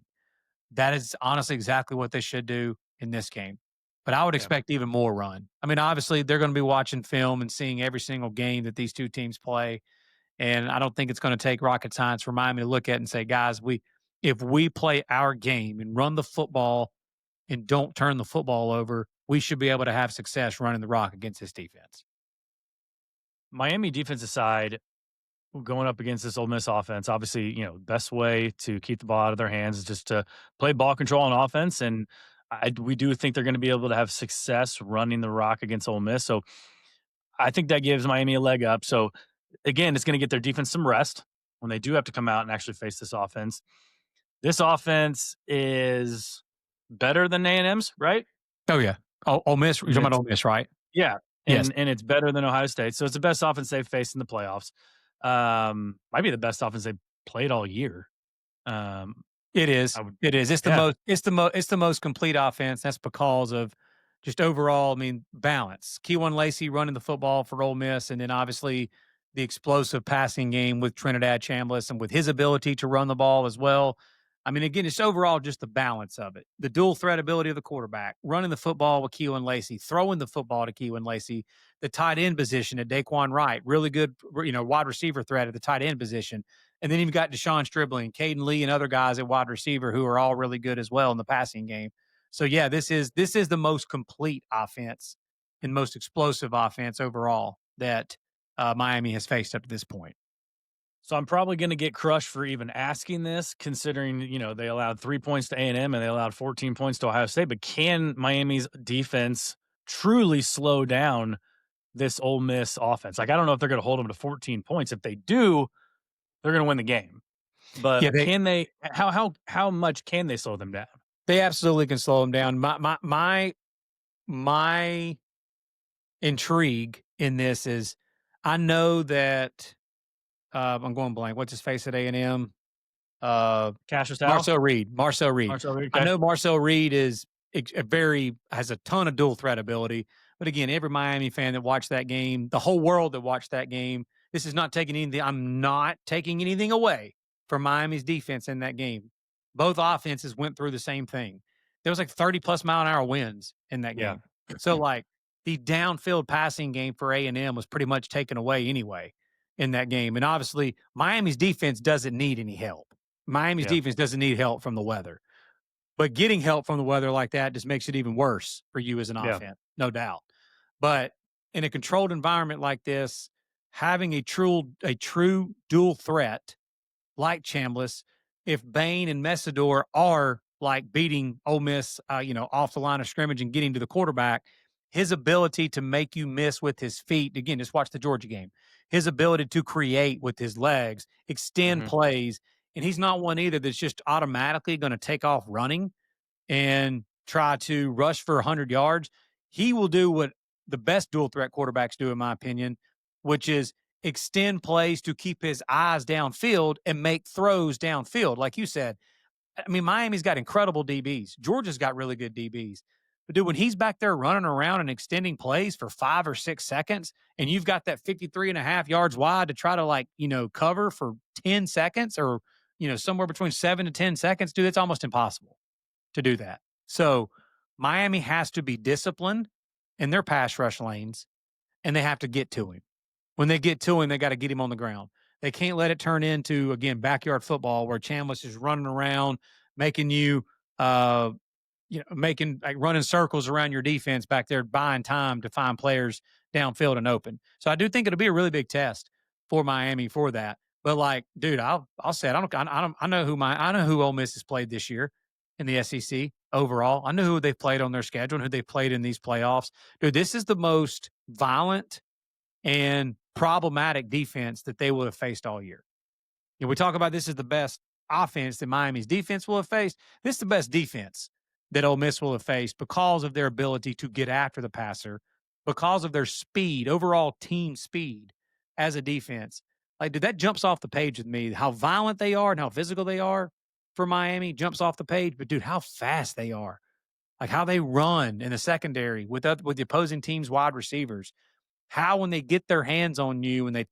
That is honestly exactly what they should do in this game. But I would Yeah. expect even more run. I mean, obviously, they're going to be watching film and seeing every single game that these two teams play. And I don't think it's going to take rocket science for Miami to look at and say, guys, if we play our game and run the football and don't turn the football over, we should be able to have success running the rock against this defense. Miami defensive side going up against this Ole Miss offense, obviously, best way to keep the ball out of their hands is just to play ball control on offense. And we do think they're going to be able to have success running the rock against Ole Miss. So I think that gives Miami a leg up. So again, it's going to get their defense some rest when they do have to come out and actually face this offense. This offense is better than A&M's, right? Oh, yeah. Ole Miss, you're And talking about it's Ole Miss, right? yeah, Yes, and it's better than Ohio State. So it's the best offense they've faced in the playoffs. Might be the best offense they've played all year. Um, it is. I would, It is. yeah, It's the most complete offense. That's because of just overall, I mean, balance. Keyone Lacy running the football for Ole Miss, and then obviously the explosive passing game with Trinidad Chambliss and with his ability to run the ball as well. I mean, again, it's overall just the balance of it. The dual threat ability of the quarterback, running the football with Keyone Lacy, throwing the football to Keyone Lacy, the tight end position at Daquan Wright, really good, wide receiver threat at the tight end position. And then you've got Deshaun Stribling, Caden Lee, and other guys at wide receiver who are all really good as well in the passing game. So yeah, this is the most complete offense and most explosive offense overall that Miami has faced up to this point. so I'm probably going to get crushed for even asking this, considering they allowed 3 points to A&M and they allowed 14 points to Ohio State. But can Miami's defense truly slow down this Ole Miss offense? Like, I don't know if they're going to hold them to 14 points. If they do, they're going to win the game. But Yeah, can they? How much can they slow them down? they absolutely can slow them down. My intrigue in this is I know that I'm going blank. What's his face at A&M? Uh, Cassius Al, Marcel Reed. Marcel Reed. Marcel Reed, I okay. know Marcel Reed is has a ton of dual threat ability. But again, every Miami fan that watched that game, the whole world that watched that game, this is not taking anything. I'm not taking anything away from Miami's defense in that game. Both offenses went through the same thing. There was like 30 plus mile an hour winds in that Yeah, game. So like the downfield passing game for A&M was pretty much taken away anyway in that game. And obviously, Miami's defense doesn't need any help. Miami's Yeah. defense doesn't need help from the weather. But getting help from the weather like that just makes it even worse for you as an Yeah. offense, no doubt. But in a controlled environment like this, having a true dual threat like Chambliss, if Bain and Messidor are like beating Ole Miss, off the line of scrimmage and getting to the quarterback, his ability to make you miss with his feet, again, just watch the Georgia game, his ability to create with his legs, extend Mhm. plays, and he's not one either that's just automatically going to take off running and try to rush for 100 yards. He will do what the best dual threat quarterbacks do, in my opinion, which is extend plays to keep his eyes downfield and make throws downfield. Like you said, I mean, Miami's got incredible DBs. Georgia's got really good DBs. But dude, when he's back there running around and extending plays for 5 or 6 seconds, and you've got that 53 and a half yards wide to try to cover for 10 seconds or, somewhere between 7 to 10 seconds, dude, it's almost impossible to do that. So Miami has to be disciplined in their pass rush lanes and they have to get to him. When they get to him, they got to get him on the ground. They can't let it turn into, again, backyard football where Chambliss is running around, making you, making like running circles around your defense back there, buying time to find players downfield and open. So I do think it'll be a really big test for Miami for that. But like, dude, I'll say it. I know who Ole Miss has played this year in the SEC overall. I know who they've played on their schedule and who they've played in these playoffs. Dude, this is the most violent and problematic defense that they will have faced all year. We talk about this as the best offense that Miami's defense will have faced. This is the best defense that Ole Miss will have faced because of their ability to get after the passer, because of their speed, overall team speed as a defense. Like, dude, that jumps off the page with me. How violent they are and how physical they are for Miami jumps off the page. But dude, how fast they are, like how they run in the secondary with the opposing team's wide receivers. How when they get their hands on you and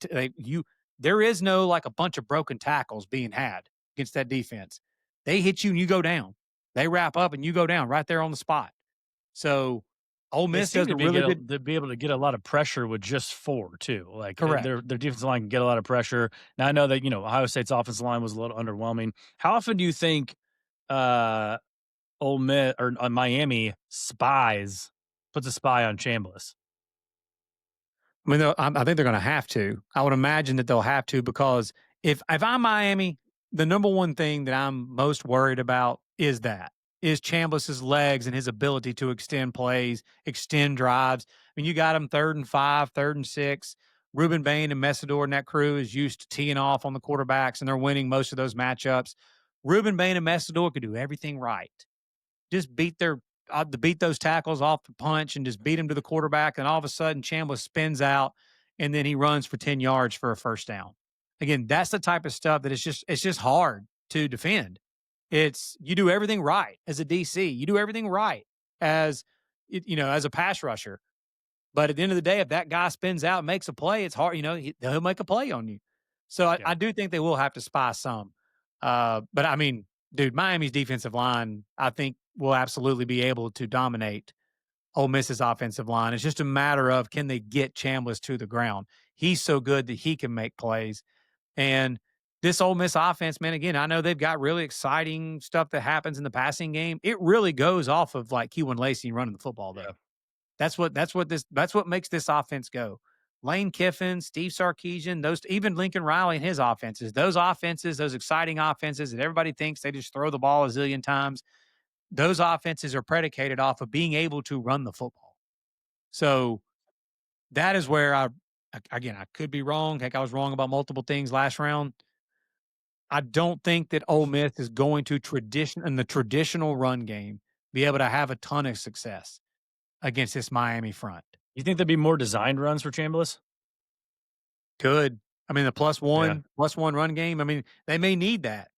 there is no like a bunch of broken tackles being had against that defense. They hit you and you go down. They wrap up and you go down right there on the spot. So Ole They Miss seem does to a really good. be able to get a lot of pressure with just 4 too. Like, Correct. their defensive line can get a lot of pressure. Now I know that, Ohio State's offensive line was a little underwhelming. How often do you think, uh, Ole Miss or, Miami puts a spy on Chambliss? I mean, I think they're going to have to. I would imagine that they'll have to because if I'm Miami, the number one thing that I'm most worried about is Chambliss's legs and his ability to extend plays, extend drives. I mean, you got him 3rd and 5, 3rd and 6. Ruben Bain and Messidor and that crew is used to teeing off on the quarterbacks, and they're winning most of those matchups. Ruben Bain and Messidor could do everything right. Just beat those tackles off the punch and just beat him to the quarterback. And all of a sudden, Chambliss spins out and then he runs for 10 yards for a first down. Again, that's the type of stuff that it's just hard to defend. It's you do everything right as a DC. You do everything right as as a pass rusher. But at the end of the day, if that guy spins out and makes a play, it's hard. He'll make a play on you. So I, Yeah. I do think they will have to spy some. But I mean, dude, Miami's defensive line, I think, will absolutely be able to dominate Ole Miss's offensive line. It's just a matter of can they get Chambliss to the ground. He's so good that he can make plays. And this Ole Miss offense, man, again, I know they've got really exciting stuff that happens in the passing game. It really goes off of like Q and Lacey running the football, Yeah. though. That's what makes this offense go. Lane Kiffin, Steve Sarkisian, even Lincoln Riley and his offenses, those exciting offenses that everybody thinks they just throw the ball a zillion times. Those offenses are predicated off of being able to run the football. So that is where I could be wrong. Heck, I was wrong about multiple things last round. I don't think that Ole Miss is going to in the traditional run game be able to have a ton of success against this Miami front. You think there'd be more designed runs for Chambliss? Could. I mean, the Yeah. plus one run game, I mean, they may need that.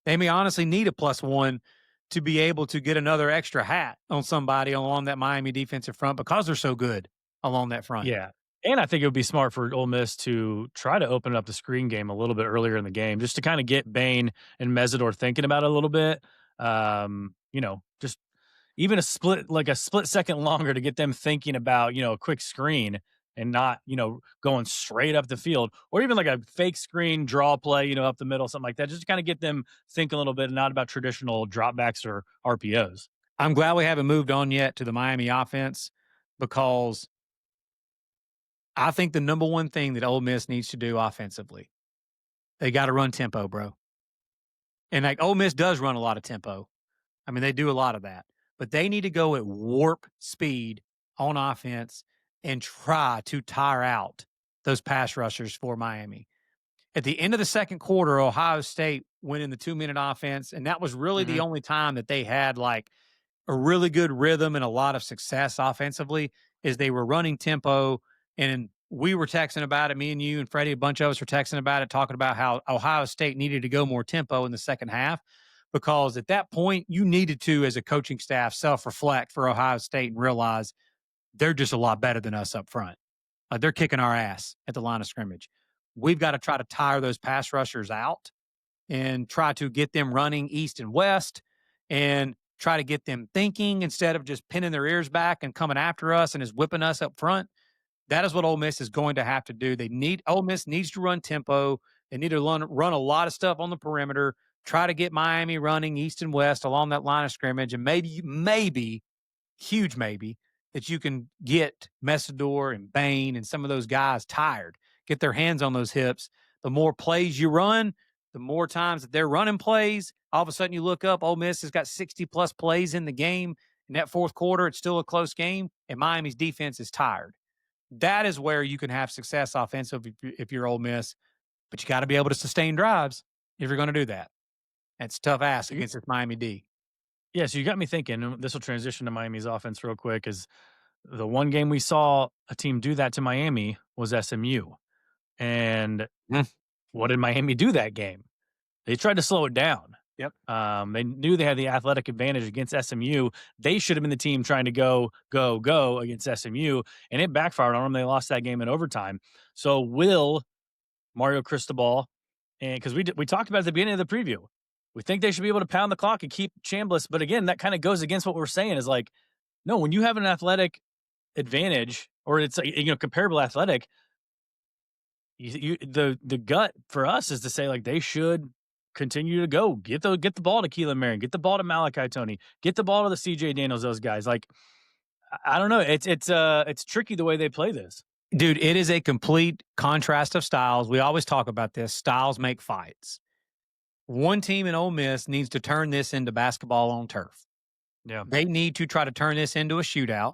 They may honestly need a +1 to be able to get another extra hat on somebody along that Miami defensive front because they're so good along that front. Yeah. And I think it would be smart for Ole Miss to try to open up the screen game a little bit earlier in the game just to kind of get Bain and Mesidor thinking about it a little bit. Just even a split second longer to get them thinking about, a quick screen and not, going straight up the field, or even like a fake screen draw play, up the middle, something like that, just to kind of get them thinking a little bit and not about traditional dropbacks or RPOs. I'm glad we haven't moved on yet to the Miami offense because I think the number one thing that Ole Miss needs to do offensively, they got to run tempo, bro. And like Ole Miss does run a lot of tempo. I mean, they do a lot of that, but they need to go at warp speed on offense and try to tire out those pass rushers for Miami. At the end of the second quarter, Ohio State went in the 2-minute offense, and that was really the Hmm. only time that they had like a really good rhythm and a lot of success offensively is they were running tempo. And we were texting about it, me and you and Freddie, a bunch of us were texting about it, talking about how Ohio State needed to go more tempo in the second half. Because at that point, you needed to, as a coaching staff, self reflect for Ohio State and realize they're just a lot better than us up front. They're kicking our ass at the line of scrimmage. We've got to try to tire those pass rushers out and try to get them running east and west and try to get them thinking instead of just pinning their ears back and coming after us and is whipping us up front. That is what Ole Miss is going to have to do. Ole Miss needs to run tempo. They need to run a lot of stuff on the perimeter, try to get Miami running east and west along that line of scrimmage, and maybe, huge maybe, that you can get Messador and Bain and some of those guys tired, get their hands on those hips. The more plays you run, the more times that they're running plays. All of a sudden, you look up, Ole Miss has got 60 plus plays in the game. In that fourth quarter, it's still a close game, and Miami's defense is tired. That is where you can have success offensively if you're Ole Miss, but you got to be able to sustain drives if you're going to do that. It's tough ass So you, against this Miami D. yeah, so you got me thinking, and this will transition to Miami's offense real quick. Is the one game we saw a team do that to Miami was SMU, and Mm. what did Miami do that game? They tried to slow it down. Yep. They knew they had the athletic advantage against SMU. They should have been the team trying to go against SMU, and it backfired on them. They lost that game in overtime. So will Mario Cristobal, and because we talked about it at the beginning of the preview, we think they should be able to pound the clock and keep Chambliss. But again, that kind of goes against what we're saying. Is like, no, when you have an athletic advantage or it's comparable athletic, the gut for us is to say like they should continue to go get the ball to Keelan Marion, get the ball to Malachi Tony, get the ball to the CJ Daniels, those guys. Like I don't know, it's tricky the way they play this. Dude, it is a complete contrast of styles. We always talk about this. Styles make fights. One team in Ole Miss needs to turn this into basketball on turf. Yeah, They need to try to turn this into a shootout.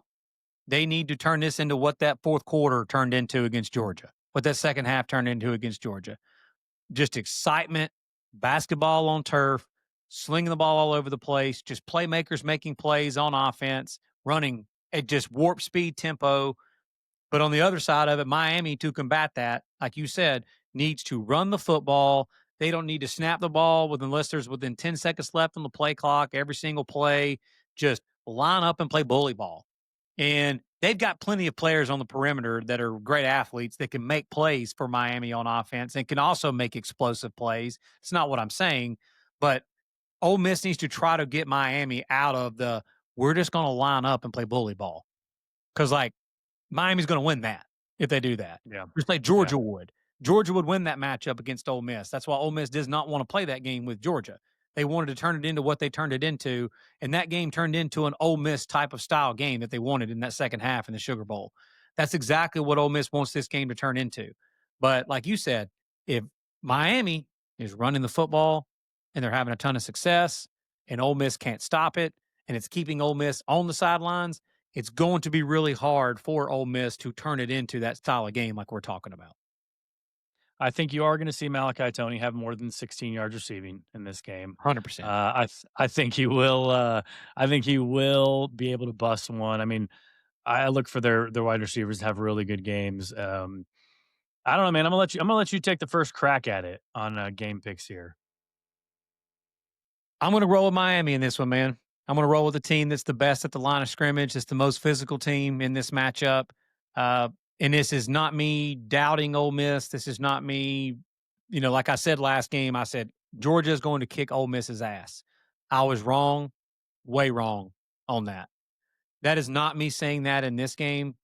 They need to turn this into what that fourth quarter turned into against Georgia, what that second half turned into against Georgia. Just excitement, basketball on turf, slinging the ball all over the place, just playmakers making plays on offense, running at just warp speed tempo. But on the other side of it, Miami, to combat that, like you said, needs to run the football. They don't need to snap the ball unless there's within 10 seconds left on the play clock. Every single play, just line up and play bully ball. And they've got plenty of players on the perimeter that are great athletes that can make plays for Miami on offense and can also make explosive plays. It's not what I'm saying, but Ole Miss needs to try to get Miami out of we're just going to line up and play bully ball. Because, like, Miami's going to win that if they do that. yeah, Just like Georgia would. Georgia would win that matchup against Ole Miss. That's why Ole Miss does not want to play that game with Georgia. They wanted to turn it into what they turned it into, and that game turned into an Ole Miss type of style game that they wanted in that second half in the Sugar Bowl. That's exactly what Ole Miss wants this game to turn into. But like you said, if Miami is running the football and they're having a ton of success and Ole Miss can't stop it and it's keeping Ole Miss on the sidelines, it's going to be really hard for Ole Miss to turn it into that style of game like we're talking about. I think you are going to see Malachi Tony have more than 16 yards receiving in this game. 100%. I think he will. I think he will be able to bust one. I mean, I look for their wide receivers to have really good games. I don't know, man. I'm gonna let you take the first crack at it on game picks here. I'm going to roll with Miami in this one, man. I'm going to roll with the team that's the best at the line of scrimmage. It's the most physical team in this matchup. And this is not me doubting Ole Miss. This is not me, like I said last game, I said Georgia is going to kick Ole Miss's ass. I was wrong, way wrong. on that. That is not me saying that in this game.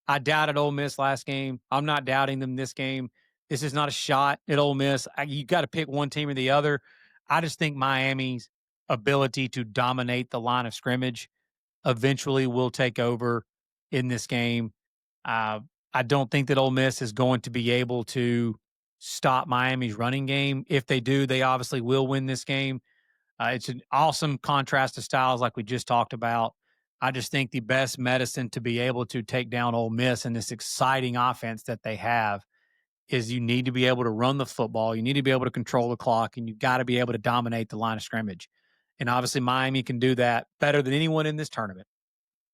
I doubted Ole Miss last game. I'm not doubting them this game. This is not a shot at Ole Miss. You got to pick one team or the other. I just think Miami's ability to dominate the line of scrimmage eventually will take over in this game. Uh, I don't think that Ole Miss is going to be able to stop Miami's running game. If they do, they obviously will win this game. It's an awesome contrast to styles like we just talked about. I just think the best medicine to be able to take down Ole Miss and this exciting offense that they have is you need to be able to run the football. You need to be able to control the clock, and you've got to be able to dominate the line of scrimmage. And obviously, Miami can do that better than anyone in this tournament.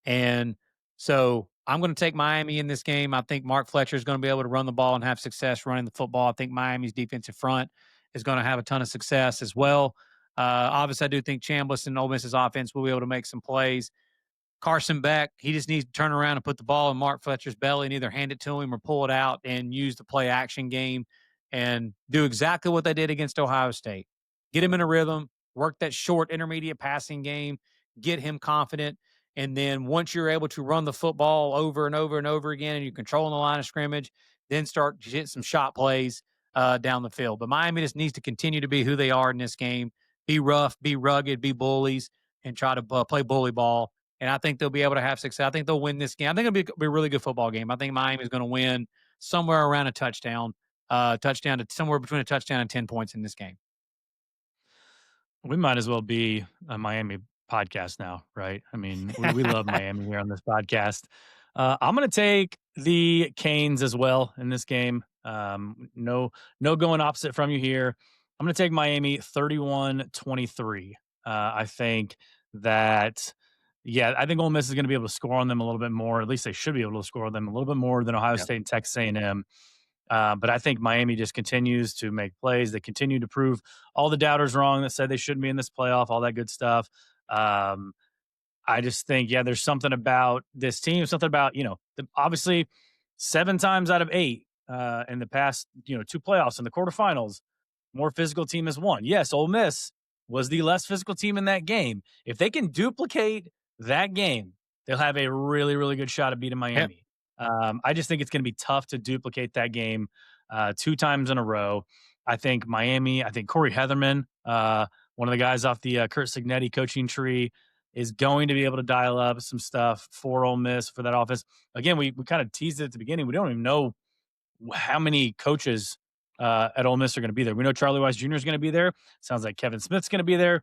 And so I'm going to take Miami in this game. I think Mark Fletcher is going to be able to run the ball and have success running the football. I think Miami's defensive front is going to have a ton of success as well. Obviously, I do think Chambliss and Ole Miss's offense will be able to make some plays. Carson Beck, he just needs to turn around and put the ball in Mark Fletcher's belly and either hand it to him or pull it out and use the play action game and do exactly what they did against Ohio State. Get him in a rhythm, work that short intermediate passing game, get him confident. And then once you're able to run the football over and over and over again and you're controlling the line of scrimmage, then start to hit some shot plays down the field. But Miami just needs to continue to be who they are in this game. Be rough, be rugged, be bullies, and try to play bully ball, and I think they'll be able to have success. I think they'll win this game. I think it'll be a really good football game. I think Miami's going to win somewhere around a touchdown, touchdown to somewhere between a touchdown and 10 points in this game. We might as well be a Miami podcast now, right? I mean, we love Miami here on this podcast. I'm going to take the Canes as well in this game. No going opposite from you here. I'm going to take Miami 31-23. I think that, I think Ole Miss is going to be able to score on them a little bit more. At least they should be able to score on them a little bit more than Ohio State and Texas A&M. But I think Miami just continues to make plays. They continue to prove all the doubters wrong that said they shouldn't be in this playoff, all that good stuff. I just think, there's something about this team, something about, obviously 7 times out of 8 in the past, 2 playoffs in the quarterfinals, more physical team has won. Yes, Ole Miss was the less physical team in that game. If they can duplicate that game, they'll have a really, really good shot at beating Miami. I just think it's going to be tough to duplicate that game 2 times in a row. I think Miami, Corey Heatherman, one of the guys off the Kurt Signetti coaching tree, is going to be able to dial up some stuff for Ole Miss for that offense. Again, we kind of teased it at the beginning. We don't even know how many coaches at Ole Miss are going to be there. We know Charlie Weiss Jr. is going to be there. Sounds like Kevin Smith's going to be there.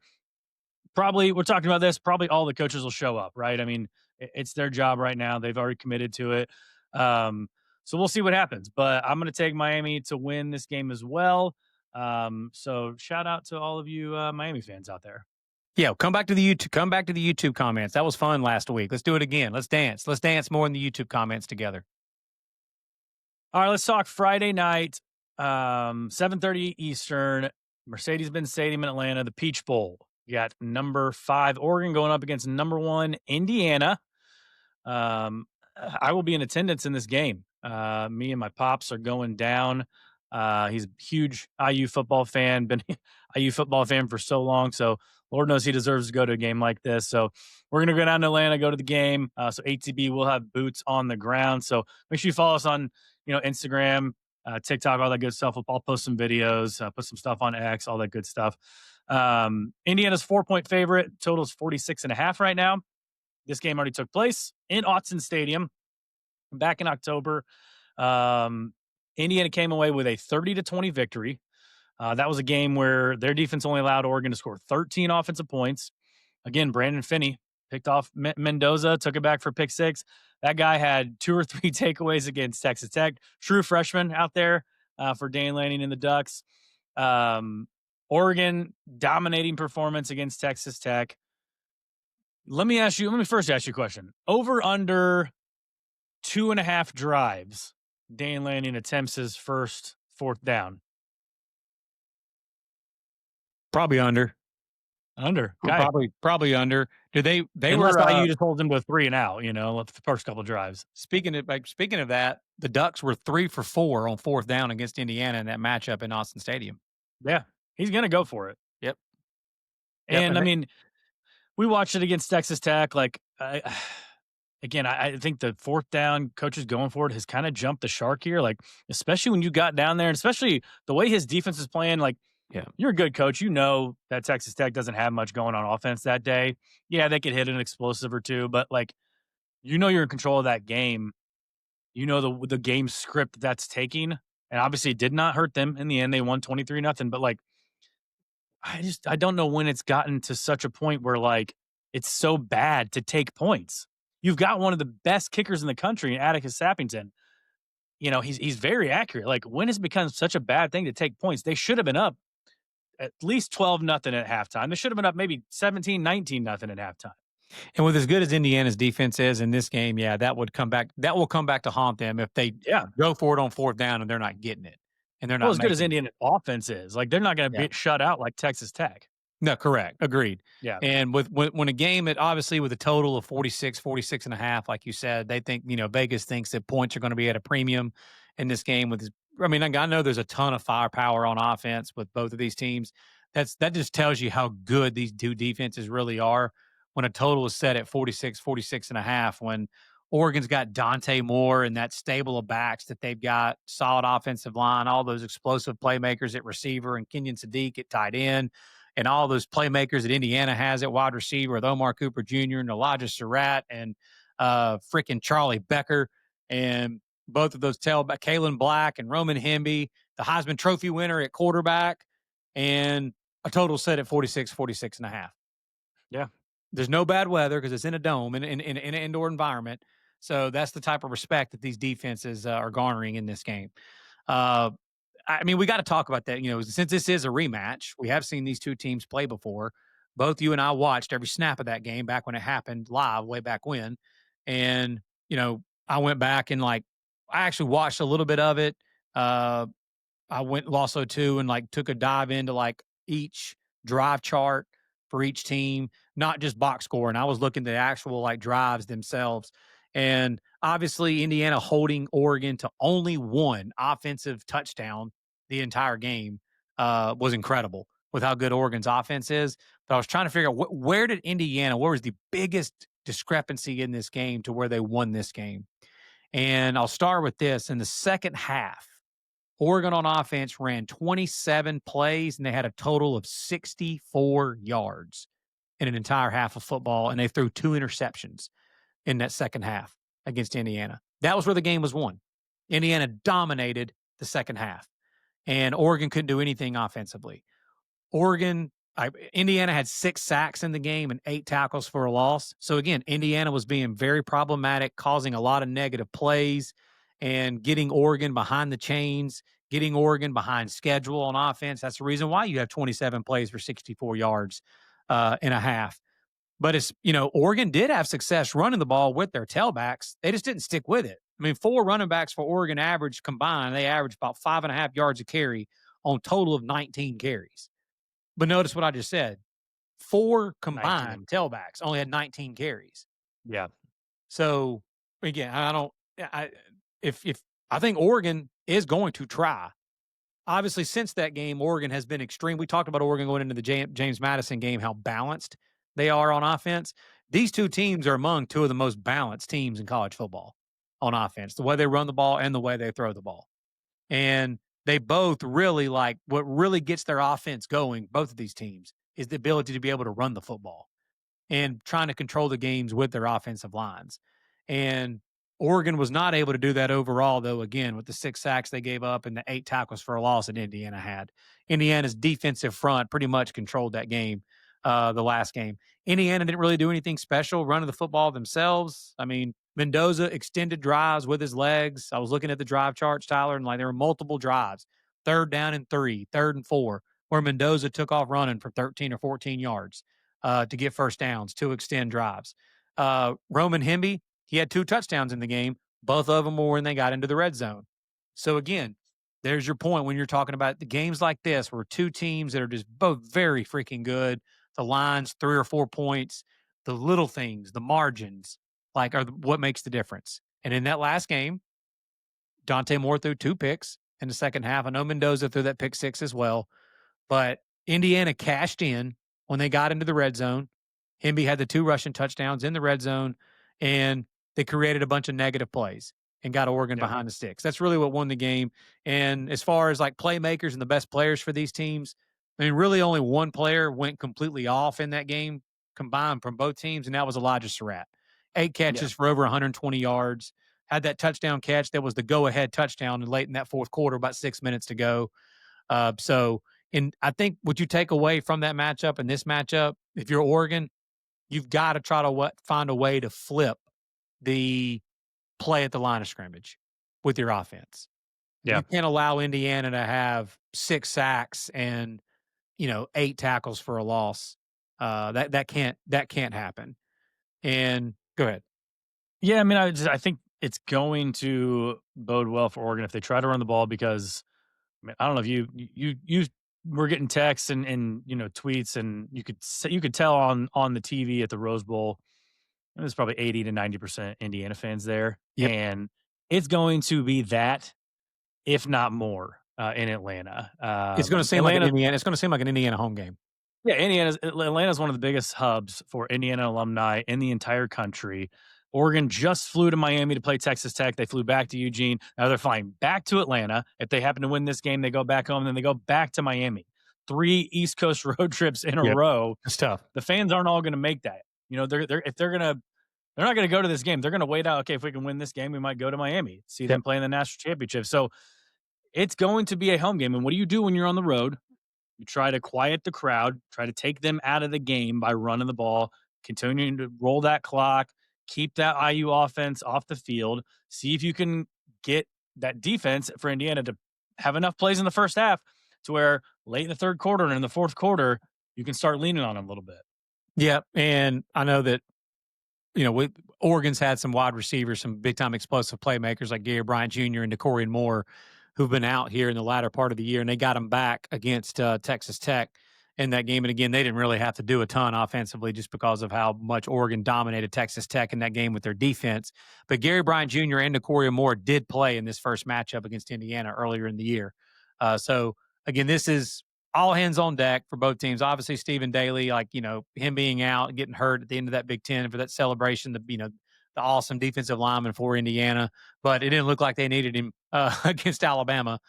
Probably, we're talking about this, probably all the coaches will show up, right? I mean, it's their job right now. They've already committed to it. So we'll see what happens. But I'm going to take Miami to win this game as well. So shout out to all of you Miami fans out there. Yeah, come back to the YouTube comments. That was fun last week. Let's do it again. Let's dance. Let's dance more in the YouTube comments together. All right, let's talk Friday night, 7:30 Eastern, Mercedes-Benz Stadium in Atlanta, the Peach Bowl. You got number 5 Oregon going up against number 1 Indiana. I will be in attendance in this game. Me and my pops are going down. He's a huge IU football fan, been IU football fan for so long. So Lord knows he deserves to go to a game like this. So we're going to go down to Atlanta, go to the game. So ATB will have boots on the ground. So make sure you follow us on, Instagram, TikTok, all that good stuff. I'll post some videos, put some stuff on X, all that good stuff. Indiana's 4-point favorite, totals 46.5 right now. This game already took place in Autzen Stadium back in October. Indiana came away with a 30-20 victory. That was a game where their defense only allowed Oregon to score 13 offensive points. Again, Brandon Finney picked off Mendoza, took it back for pick 6. That guy had 2 or 3 takeaways against Texas Tech. True freshman out there for Dan Lanning and the Ducks. Oregon dominating performance against Texas Tech. Let me first ask you a question. Over under 2.5 drives, Dan Lanning attempts his first 4th down. Probably under. Under. Okay. Probably under. Do they Unless were IU just holds him to a 3 and out, the first couple of drives. Speaking of that, the Ducks were 3 for 4 on 4th down against Indiana in that matchup in Autzen Stadium. Yeah. He's going to go for it. Yep. And I mean, We watched it against Texas Tech. Like, again, I think the fourth down coaches going for it has kind of jumped the shark here. Like, especially when you got down there, and especially the way his defense is playing. Like, Yeah. you're a good coach. You know that Texas Tech doesn't have much going on offense that day. Yeah, they could hit an explosive or two, but like, you're in control of that game. You know the game script that's taking, and obviously it did not hurt them in the end. They won 23-0. But like, I don't know when it's gotten to such a point where like it's so bad to take points. You've got one of the best kickers in the country, Atticus Sappington. He's very accurate. Like, when has it become such a bad thing to take points? They should have been up at least 12-0 at halftime. They should have been up maybe 17-19 at halftime. And with as good as Indiana's defense is in this game, yeah, that will come back to haunt them if they Yeah. go for it on fourth down and they're not getting it and they're Well, not as good as making it. Indiana offense is, like, they're not going to Yeah. be shut out like Texas Tech. No, correct. Agreed. Yeah. And when a game that obviously with a total of 46 and a half, like you said, they think, Vegas thinks that points are going to be at a premium in this game I mean, I know there's a ton of firepower on offense with both of these teams. That just tells you how good these two defenses really are when a total is set at 46 and a half, when Oregon's got Dante Moore and that stable of backs that they've got, solid offensive line, all those explosive playmakers at receiver and Kenyon Sadiq at tight end, and all those playmakers that Indiana has at wide receiver with Omar Cooper Jr. and Elijah Surratt and freaking Charlie Becker, and both of those tailback, Kalen Black and Roman Hemby, the Heisman Trophy winner at quarterback, and a total set at 46 and a half. Yeah. There's no bad weather because it's in a dome, in an indoor environment. So that's the type of respect that these defenses are garnering in this game. I mean, we got to talk about that. Since this is a rematch, we have seen these two teams play before. Both you and I watched every snap of that game back when it happened live, way back when. And, I went back and I actually watched a little bit of it. I went also too and took a dive into each drive chart for each team, not just box score. And I was looking at the actual drives themselves. And obviously, Indiana holding Oregon to only one offensive touchdown the entire game was incredible with how good Oregon's offense is. But I was trying to figure out where was the biggest discrepancy in this game to where they won this game. And I'll start with this. In the second half, Oregon on offense ran 27 plays, and they had a total of 64 yards in an entire half of football, and they threw 2 interceptions in that second half against Indiana. That was where the game was won. Indiana dominated the second half, and Oregon couldn't do anything offensively. Indiana had 6 sacks in the game and 8 tackles for a loss. So again, Indiana was being very problematic, causing a lot of negative plays and getting Oregon behind the chains, getting Oregon behind schedule on offense. That's the reason why you have 27 plays for 64 yards in a half. But Oregon did have success running the ball with their tailbacks. They just didn't stick with it. I mean, 4 running backs for Oregon average combined, they averaged about 5.5 yards a carry on total of 19 carries. But notice what I just said. 4 combined 19. tailbacks only had 19 carries. Yeah. So again, I think Oregon is going to try. Obviously, since that game, Oregon has been extreme. We talked about Oregon going into the James Madison game, how balanced they are on offense. These two teams are among 2 of the most balanced teams in college football on offense, the way they run the ball and the way they throw the ball. And they both really what really gets their offense going, both of these teams, is the ability to be able to run the football and trying to control the games with their offensive lines. And Oregon was not able to do that overall, though, again, with the 6 sacks they gave up and the 8 tackles for a loss that Indiana had. Indiana's defensive front pretty much controlled that game, the last game. Indiana didn't really do anything special running the football themselves. I mean, Mendoza extended drives with his legs. I was looking at the drive charts, Tyler, and there were multiple drives, 3rd down and 3, 3rd and 4, where Mendoza took off running for 13 or 14 yards to get first downs, to extend drives. Roman Hemby, he had 2 touchdowns in the game. Both of them were when they got into the red zone. So again, there's your point when you're talking about the games like this where 2 teams that are just both very freaking good. The lines, 3 or 4 points, the little things, the margins, are what makes the difference. And in that last game, Dante Moore threw 2 picks in the second half. I know Mendoza threw that pick 6 as well. But Indiana cashed in when they got into the red zone. Hemby had the 2 rushing touchdowns in the red zone, and they created a bunch of negative plays and got Oregon Yeah. behind the sticks. That's really what won the game. And as far as like playmakers and the best players for these teams, I mean, really only one player went completely off in that game combined from both teams, and that was Elijah Surratt. 8 Yeah. catches for over 120 yards. Had that touchdown catch that was the go-ahead touchdown late in that fourth quarter, about 6 minutes to go. And I think what you take away from that matchup and this matchup, if you're Oregon, you've got to try to find a way to flip the play at the line of scrimmage with your offense. Yeah. You can't allow Indiana to have 6 sacks and 8 tackles for a loss. That can't happen. And go ahead. Yeah, I mean, I think it's going to bode well for Oregon if they try to run the ball because I mean, I don't know if you were getting texts and tweets and you could tell on the TV at the Rose Bowl there's probably 80 to 90% Indiana fans there, Yep. and it's going to be that if not more in Atlanta. It's going to seem like an Atlanta, Indiana. It's going to seem like an Indiana home game. yeah, Atlanta's one of the biggest hubs for Indiana alumni in the entire country. Oregon just flew to Miami to play Texas Tech. They flew back to Eugene. Now they're flying back to Atlanta. If they happen to win this game, they go back home, then they go back to Miami. 3 East Coast road trips in a Yep. row. It's tough. The fans aren't all going to make that. They're not going to go to this game. They're going to wait out. Okay, if we can win this game, we might go to Miami, see them Yep. play in the national championship. So it's going to be a home game. And what do you do when you're on the road? You try to quiet the crowd, try to take them out of the game by running the ball, continuing to roll that clock, keep that IU offense off the field, see if you can get that defense for Indiana to have enough plays in the first half to where late in the third quarter and in the fourth quarter, you can start leaning on them a little bit. Yeah, and I know that Oregon's had some wide receivers, some big time explosive playmakers like Gary Bryant Jr. and DeCorian Moore, who've been out here in the latter part of the year, and they got them back against Texas Tech in that game. And again, they didn't really have to do a ton offensively just because of how much Oregon dominated Texas Tech in that game with their defense. But Gary Bryant Jr. and DeCorian Moore did play in this first matchup against Indiana earlier in the year. So again, this is all hands on deck for both teams. Obviously, Stephen Daly, him being out, getting hurt at the end of that Big Ten for that celebration, the awesome defensive lineman for Indiana, but it didn't look like they needed him against Alabama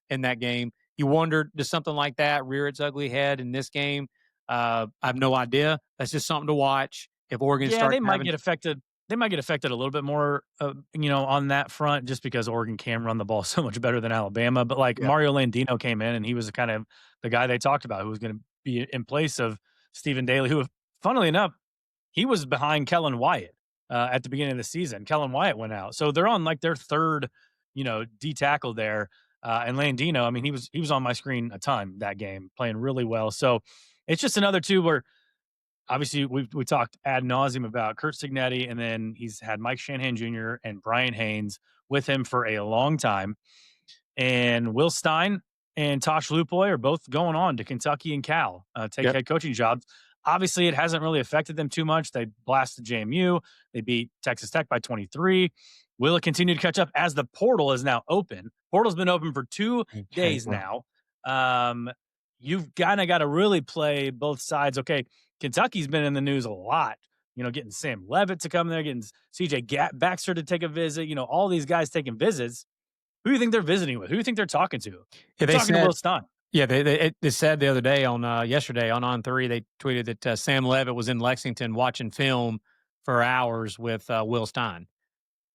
in that game. You wondered, does something like that rear its ugly head in this game? I have no idea. That's just something to watch. If Oregon Yeah, starts they might get affected. They might get affected a little bit more, on that front, just because Oregon can run the ball so much better than Alabama. But like yeah, Mario Landino came in, and he was kind of the guy they talked about who was going to be in place of Stephen Daly, who, funnily enough, he was behind Kellen Wyatt at the beginning of the season. Kellen Wyatt went out, so they're on like their third, D tackle there. And Landino, I mean, he was on my screen a ton that game, playing really well. So it's just another two where obviously we talked ad nauseum about Kurt Signetti, and then he's had Mike Shanahan Jr. and Brian Haynes with him for a long time. And Will Stein and Tosh Lupoy are both going on to Kentucky and Cal, take yep. head coaching jobs. Obviously, it hasn't really affected them too much. They blasted JMU. They beat Texas Tech by 23. Will it continue to catch up as the portal is now open? Portal's been open for 2 Okay, days well, now. You've kind of got to really play both sides. Okay, Kentucky's been in the news a lot. Getting Sam Levitt to come there, getting CJ Baxter to take a visit. All these guys taking visits. Who do you think they're visiting with? Who do you think they're talking to? yeah, They're they talking to said Will Stein. Yeah, they said the other day yesterday on 3, they tweeted that Sam Levitt was in Lexington watching film for hours with Will Stein.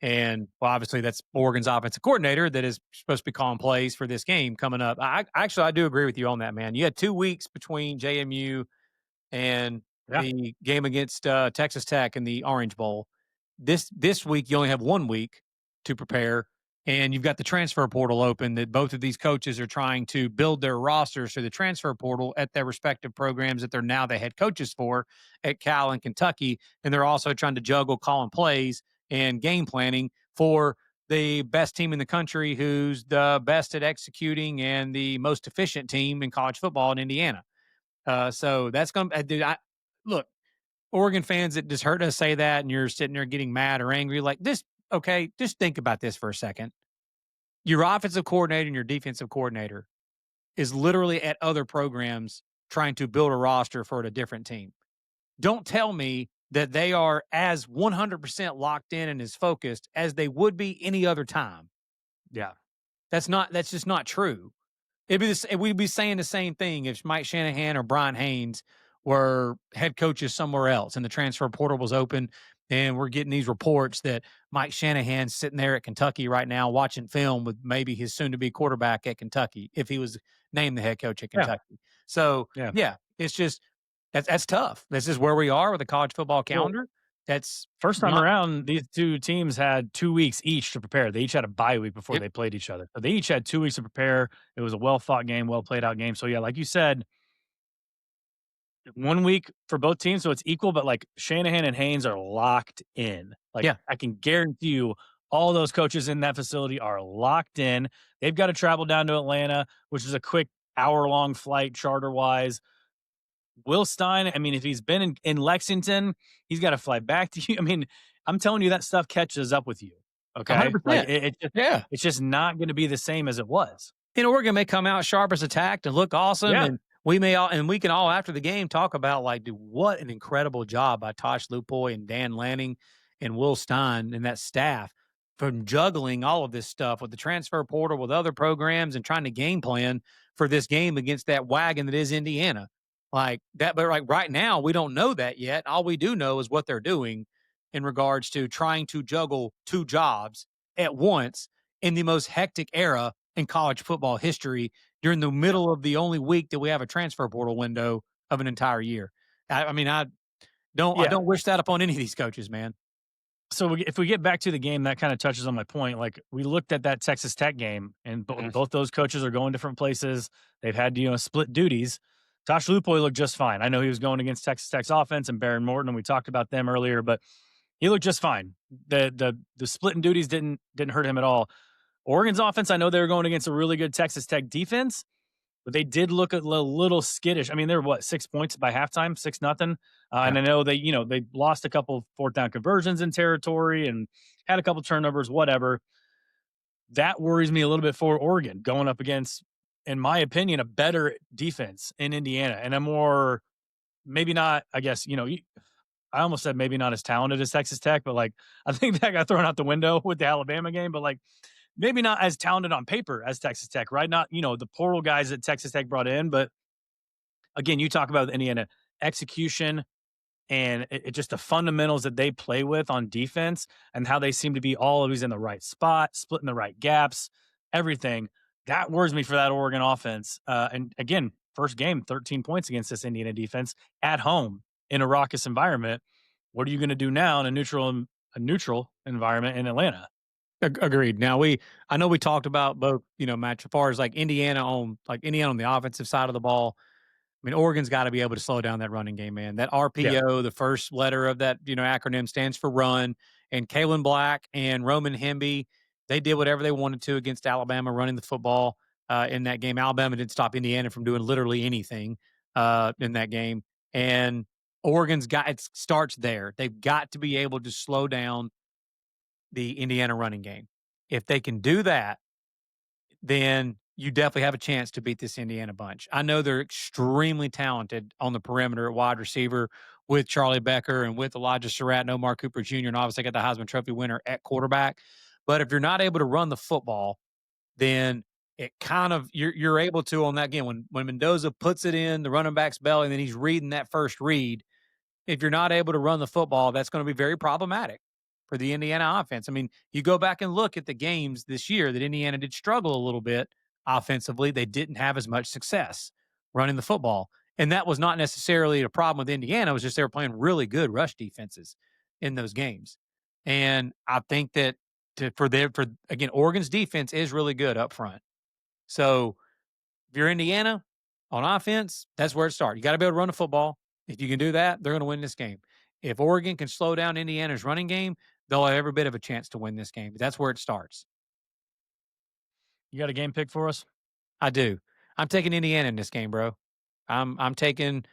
And well, obviously that's Oregon's offensive coordinator that is supposed to be calling plays for this game coming up. I do agree with you on that, man. You had 2 weeks between JMU and Yeah. the game against Texas Tech in the Orange Bowl. This week you only have 1 week to prepare, and you've got the transfer portal open. That both of these coaches are trying to build their rosters through the transfer portal at their respective programs that they're now the head coaches for at Cal and Kentucky, and they're also trying to juggle calling plays and game planning for the best team in the country, who's the best at executing and the most efficient team in college football in Indiana. So that's going to, dude, look, Oregon fans that just heard us say that and you're sitting there getting mad or angry like this. Okay, just think about this for a second. Your offensive coordinator and your defensive coordinator is literally at other programs trying to build a roster for a different team. don't tell me that they are as 100% locked in and as focused as they would be any other time. Yeah. That's just not true. We'd be saying the same thing if Mike Shanahan or Brian Haynes were head coaches somewhere else and the transfer portal was open, and we're getting these reports that Mike Shanahan's sitting there at Kentucky right now watching film with maybe his soon to be quarterback at Kentucky if he was named the head coach at Yeah. Kentucky. So, Yeah. yeah, it's just that's tough. This is where we are with the college football Well, calendar. That's first time not around, these two teams had 2 weeks each to prepare. They each had a bye week before Yep. they played each other. So they each had 2 weeks to prepare. It was a well fought game, well played out game. So yeah, like you said, 1 week for both teams, so it's equal, but like Shanahan and Haynes are locked in. Like Yeah. I can guarantee you all those coaches in that facility are locked in. They've got to travel down to Atlanta, which is a quick hour-long flight charter wise. Will Stein, I mean, if he's been in Lexington, he's got to fly back to you. I mean, I'm telling you that stuff catches up with you. Okay. Like 100%. Yeah. it's just not going to be the same as it was. And Oregon may come out sharp as attacked and look awesome, Yeah. and we can all after the game talk about like, dude, what an incredible job by Tosh Lupoy and Dan Lanning and Will Stein and that staff from juggling all of this stuff with the transfer portal with other programs and trying to game plan for this game against that wagon that is Indiana. Like that, but like right now, we don't know that yet. All we do know is what they're doing in regards to trying to juggle two jobs at once in the most hectic era in college football history during the Yeah. middle of the only week that we have a transfer portal window of an entire year. I mean, I Yeah. don't wish that upon any of these coaches, man. So if we get back to the game, that kind of touches on my point. Like we looked at that Texas Tech game, and Mhm. both those coaches are going different places. They've had split duties. Tosh Lupoy looked just fine. I know he was going against Texas Tech's offense and Baron Morton, and we talked about them earlier, but he looked just fine. The splitting duties didn't hurt him at all. Oregon's offense, I know they were going against a really good Texas Tech defense, but they did look a little skittish. I mean, they're what 6 points by halftime, 6-0. Yeah. And I know they lost a couple fourth down conversions in territory and had a couple turnovers, whatever. That worries me a little bit for Oregon going up against, in my opinion, a better defense in Indiana and a more maybe not. I guess I almost said maybe not as talented as Texas Tech, but like I think that got thrown out the window with the Alabama game. But like maybe not as talented on paper as Texas Tech, right? Not, the portal guys that Texas Tech brought in, but again, you talk about Indiana execution and it just the fundamentals that they play with on defense and how they seem to be always in the right spot, splitting the right gaps, everything. That worries me for that Oregon offense. And again, first game, 13 points against this Indiana defense at home in a raucous environment. What are you going to do now in a neutral environment in Atlanta? Agreed. Now I know we talked about both, match as far as like Indiana on the offensive side of the ball. I mean, Oregon's got to be able to slow down that running game, man. That Yeah. RPO, the first letter of that, acronym stands for run. And Kalen Black and Roman Hemby, they did whatever they wanted to against Alabama running the football in that game. Alabama didn't stop Indiana from doing literally anything in that game. And it starts there. They've got to be able to slow down the Indiana running game. If they can do that, then you definitely have a chance to beat this Indiana bunch. I know they're extremely talented on the perimeter at wide receiver with Charlie Becker and with Elijah Surratt and Omar Cooper Jr. And obviously got the Heisman Trophy winner at quarterback. But if you're not able to run the football, then it kind of you're able to on that game when Mendoza puts it in the running back's belly and then he's reading that first read. If you're not able to run the football, that's going to be very problematic for the Indiana offense. I mean, you go back and look at the games this year that Indiana did struggle a little bit offensively. They didn't have as much success running the football. And that was not necessarily a problem with Indiana. It was just they were playing really good rush defenses in those games. And I think that again, Oregon's defense is really good up front. So if you're Indiana on offense, that's where it starts. You got to be able to run the football. If you can do that, they're going to win this game. If Oregon can slow down Indiana's running game, they'll have every bit of a chance to win this game. But that's where it starts. You got a game pick for us? I do. I'm taking Indiana in this game, bro. I'm taking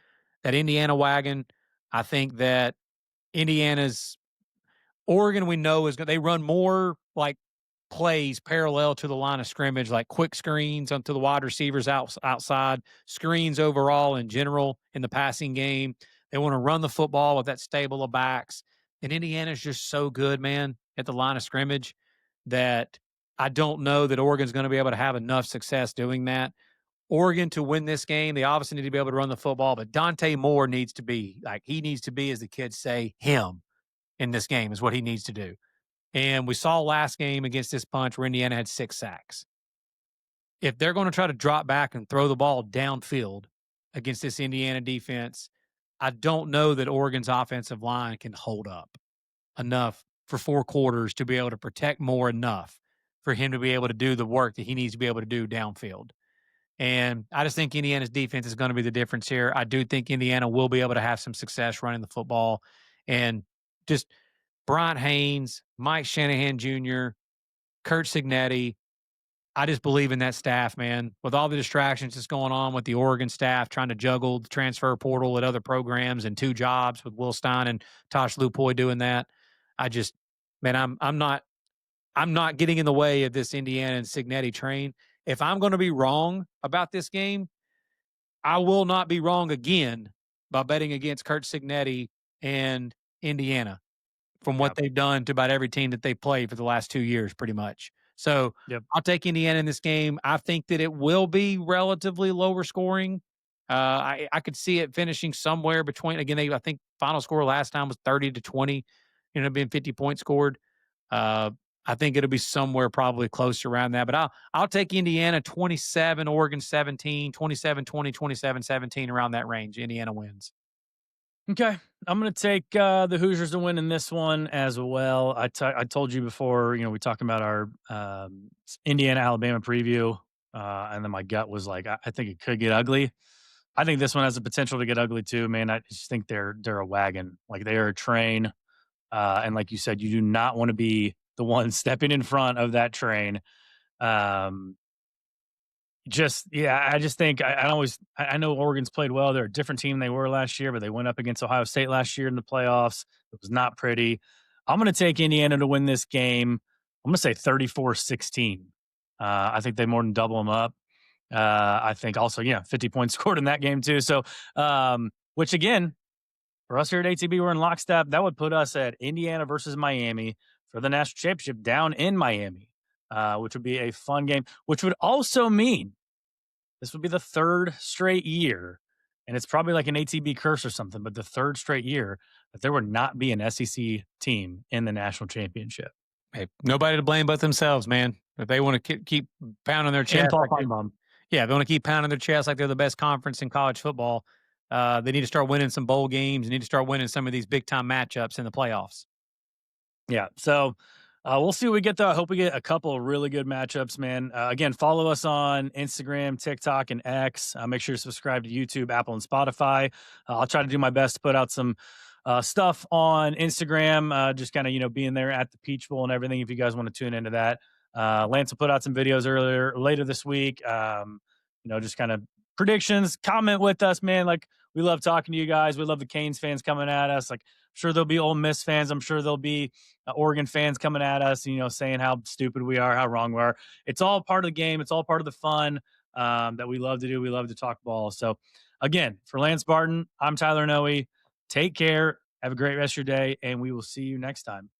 that Indiana wagon. I think that Indiana's Oregon, we know they run more like plays parallel to the line of scrimmage, like quick screens onto the wide receivers outside, screens overall in general in the passing game. They want to run the football with that stable of backs. And Indiana's just so good, man, at the line of scrimmage that I don't know that Oregon's going to be able to have enough success doing that. Oregon to win this game, they obviously need to be able to run the football, but Dante Moore needs to be like he needs to be, as the kids say, him in this game is what he needs to do. And we saw last game against this bunch where Indiana had 6 sacks. If they're going to try to drop back and throw the ball downfield against this Indiana defense, I don't know that Oregon's offensive line can hold up enough for 4 quarters to be able to protect Moore enough for him to be able to do the work that he needs to be able to do downfield. And I just think Indiana's defense is going to be the difference here. I do think Indiana will be able to have some success running the football. And just Bryant Haynes, Mike Shanahan Jr., Kurt Signetti, I just believe in that staff, man. With all the distractions that's going on with the Oregon staff trying to juggle the transfer portal at other programs and 2 jobs with Will Stein and Tosh Lupoy doing that, I just, man, I'm not getting in the way of this Indiana and Signetti train. If I'm going to be wrong about this game, I will not be wrong again by betting against Kurt Signetti and Indiana from what Yep. they've done to about every team that they played for the last 2 years, pretty much. So Yep. I'll take Indiana in this game. I think that it will be relatively lower scoring. I could see it finishing somewhere between. Again, I think final score last time was 30-20. Being 50 points scored. Uh, I think it'll be somewhere probably close around that. But I'll take Indiana 27, Oregon 17, 27-20, 27-17 around that range. Indiana wins. Okay. I'm going to take the Hoosiers to win in this one as well. I told you before, we talking about our Indiana Alabama preview, and then my gut was like, I think it could get ugly. I think this one has the potential to get ugly too, man. I just think they're a wagon, like they are a train, and like you said, you do not want to be the one stepping in front of that train. Um, I just think I know Oregon's played well. They're a different team than they were last year, but they went up against Ohio State last year in the playoffs. It was not pretty. I'm going to take Indiana to win this game. I'm going to say 34-16. I think they more than double them up. I think also, 50 points scored in that game too. So, which again, for us here at ATB, we're in lockstep. That would put us at Indiana versus Miami for the national championship down in Miami, which would be a fun game, which would also mean this would be the 3rd straight year, and it's probably like an ATB curse or something, but the 3rd straight year that there would not be an SEC team in the national championship. Hey, nobody to blame but themselves, man. If they want to keep pounding their And chest, Paul like Finebaum. yeah, if they want to keep pounding their chest like they're the best conference in college football, they need to start winning some bowl games. They need to start winning some of these big time matchups in the playoffs. Yeah. So we'll see what we get, though. I hope we get a couple of really good matchups, man. Again, follow us on Instagram, TikTok, and X. Make sure to subscribe to YouTube, Apple, and Spotify. I'll try to do my best to put out some stuff on Instagram, just kind of, being there at the Peach Bowl and everything if you guys want to tune into that. Lance will put out some videos later this week. Just kind of predictions. Comment with us, man. Like, we love talking to you guys. We love the Canes fans coming at us. Like, I'm sure there'll be Ole Miss fans. I'm sure there'll be Oregon fans coming at us, saying how stupid we are, how wrong we are. It's all part of the game. It's all part of the fun that we love to do. We love to talk ball. So, again, for Lance Barton, I'm Tyler Noe. Take care. Have a great rest of your day, and we will see you next time.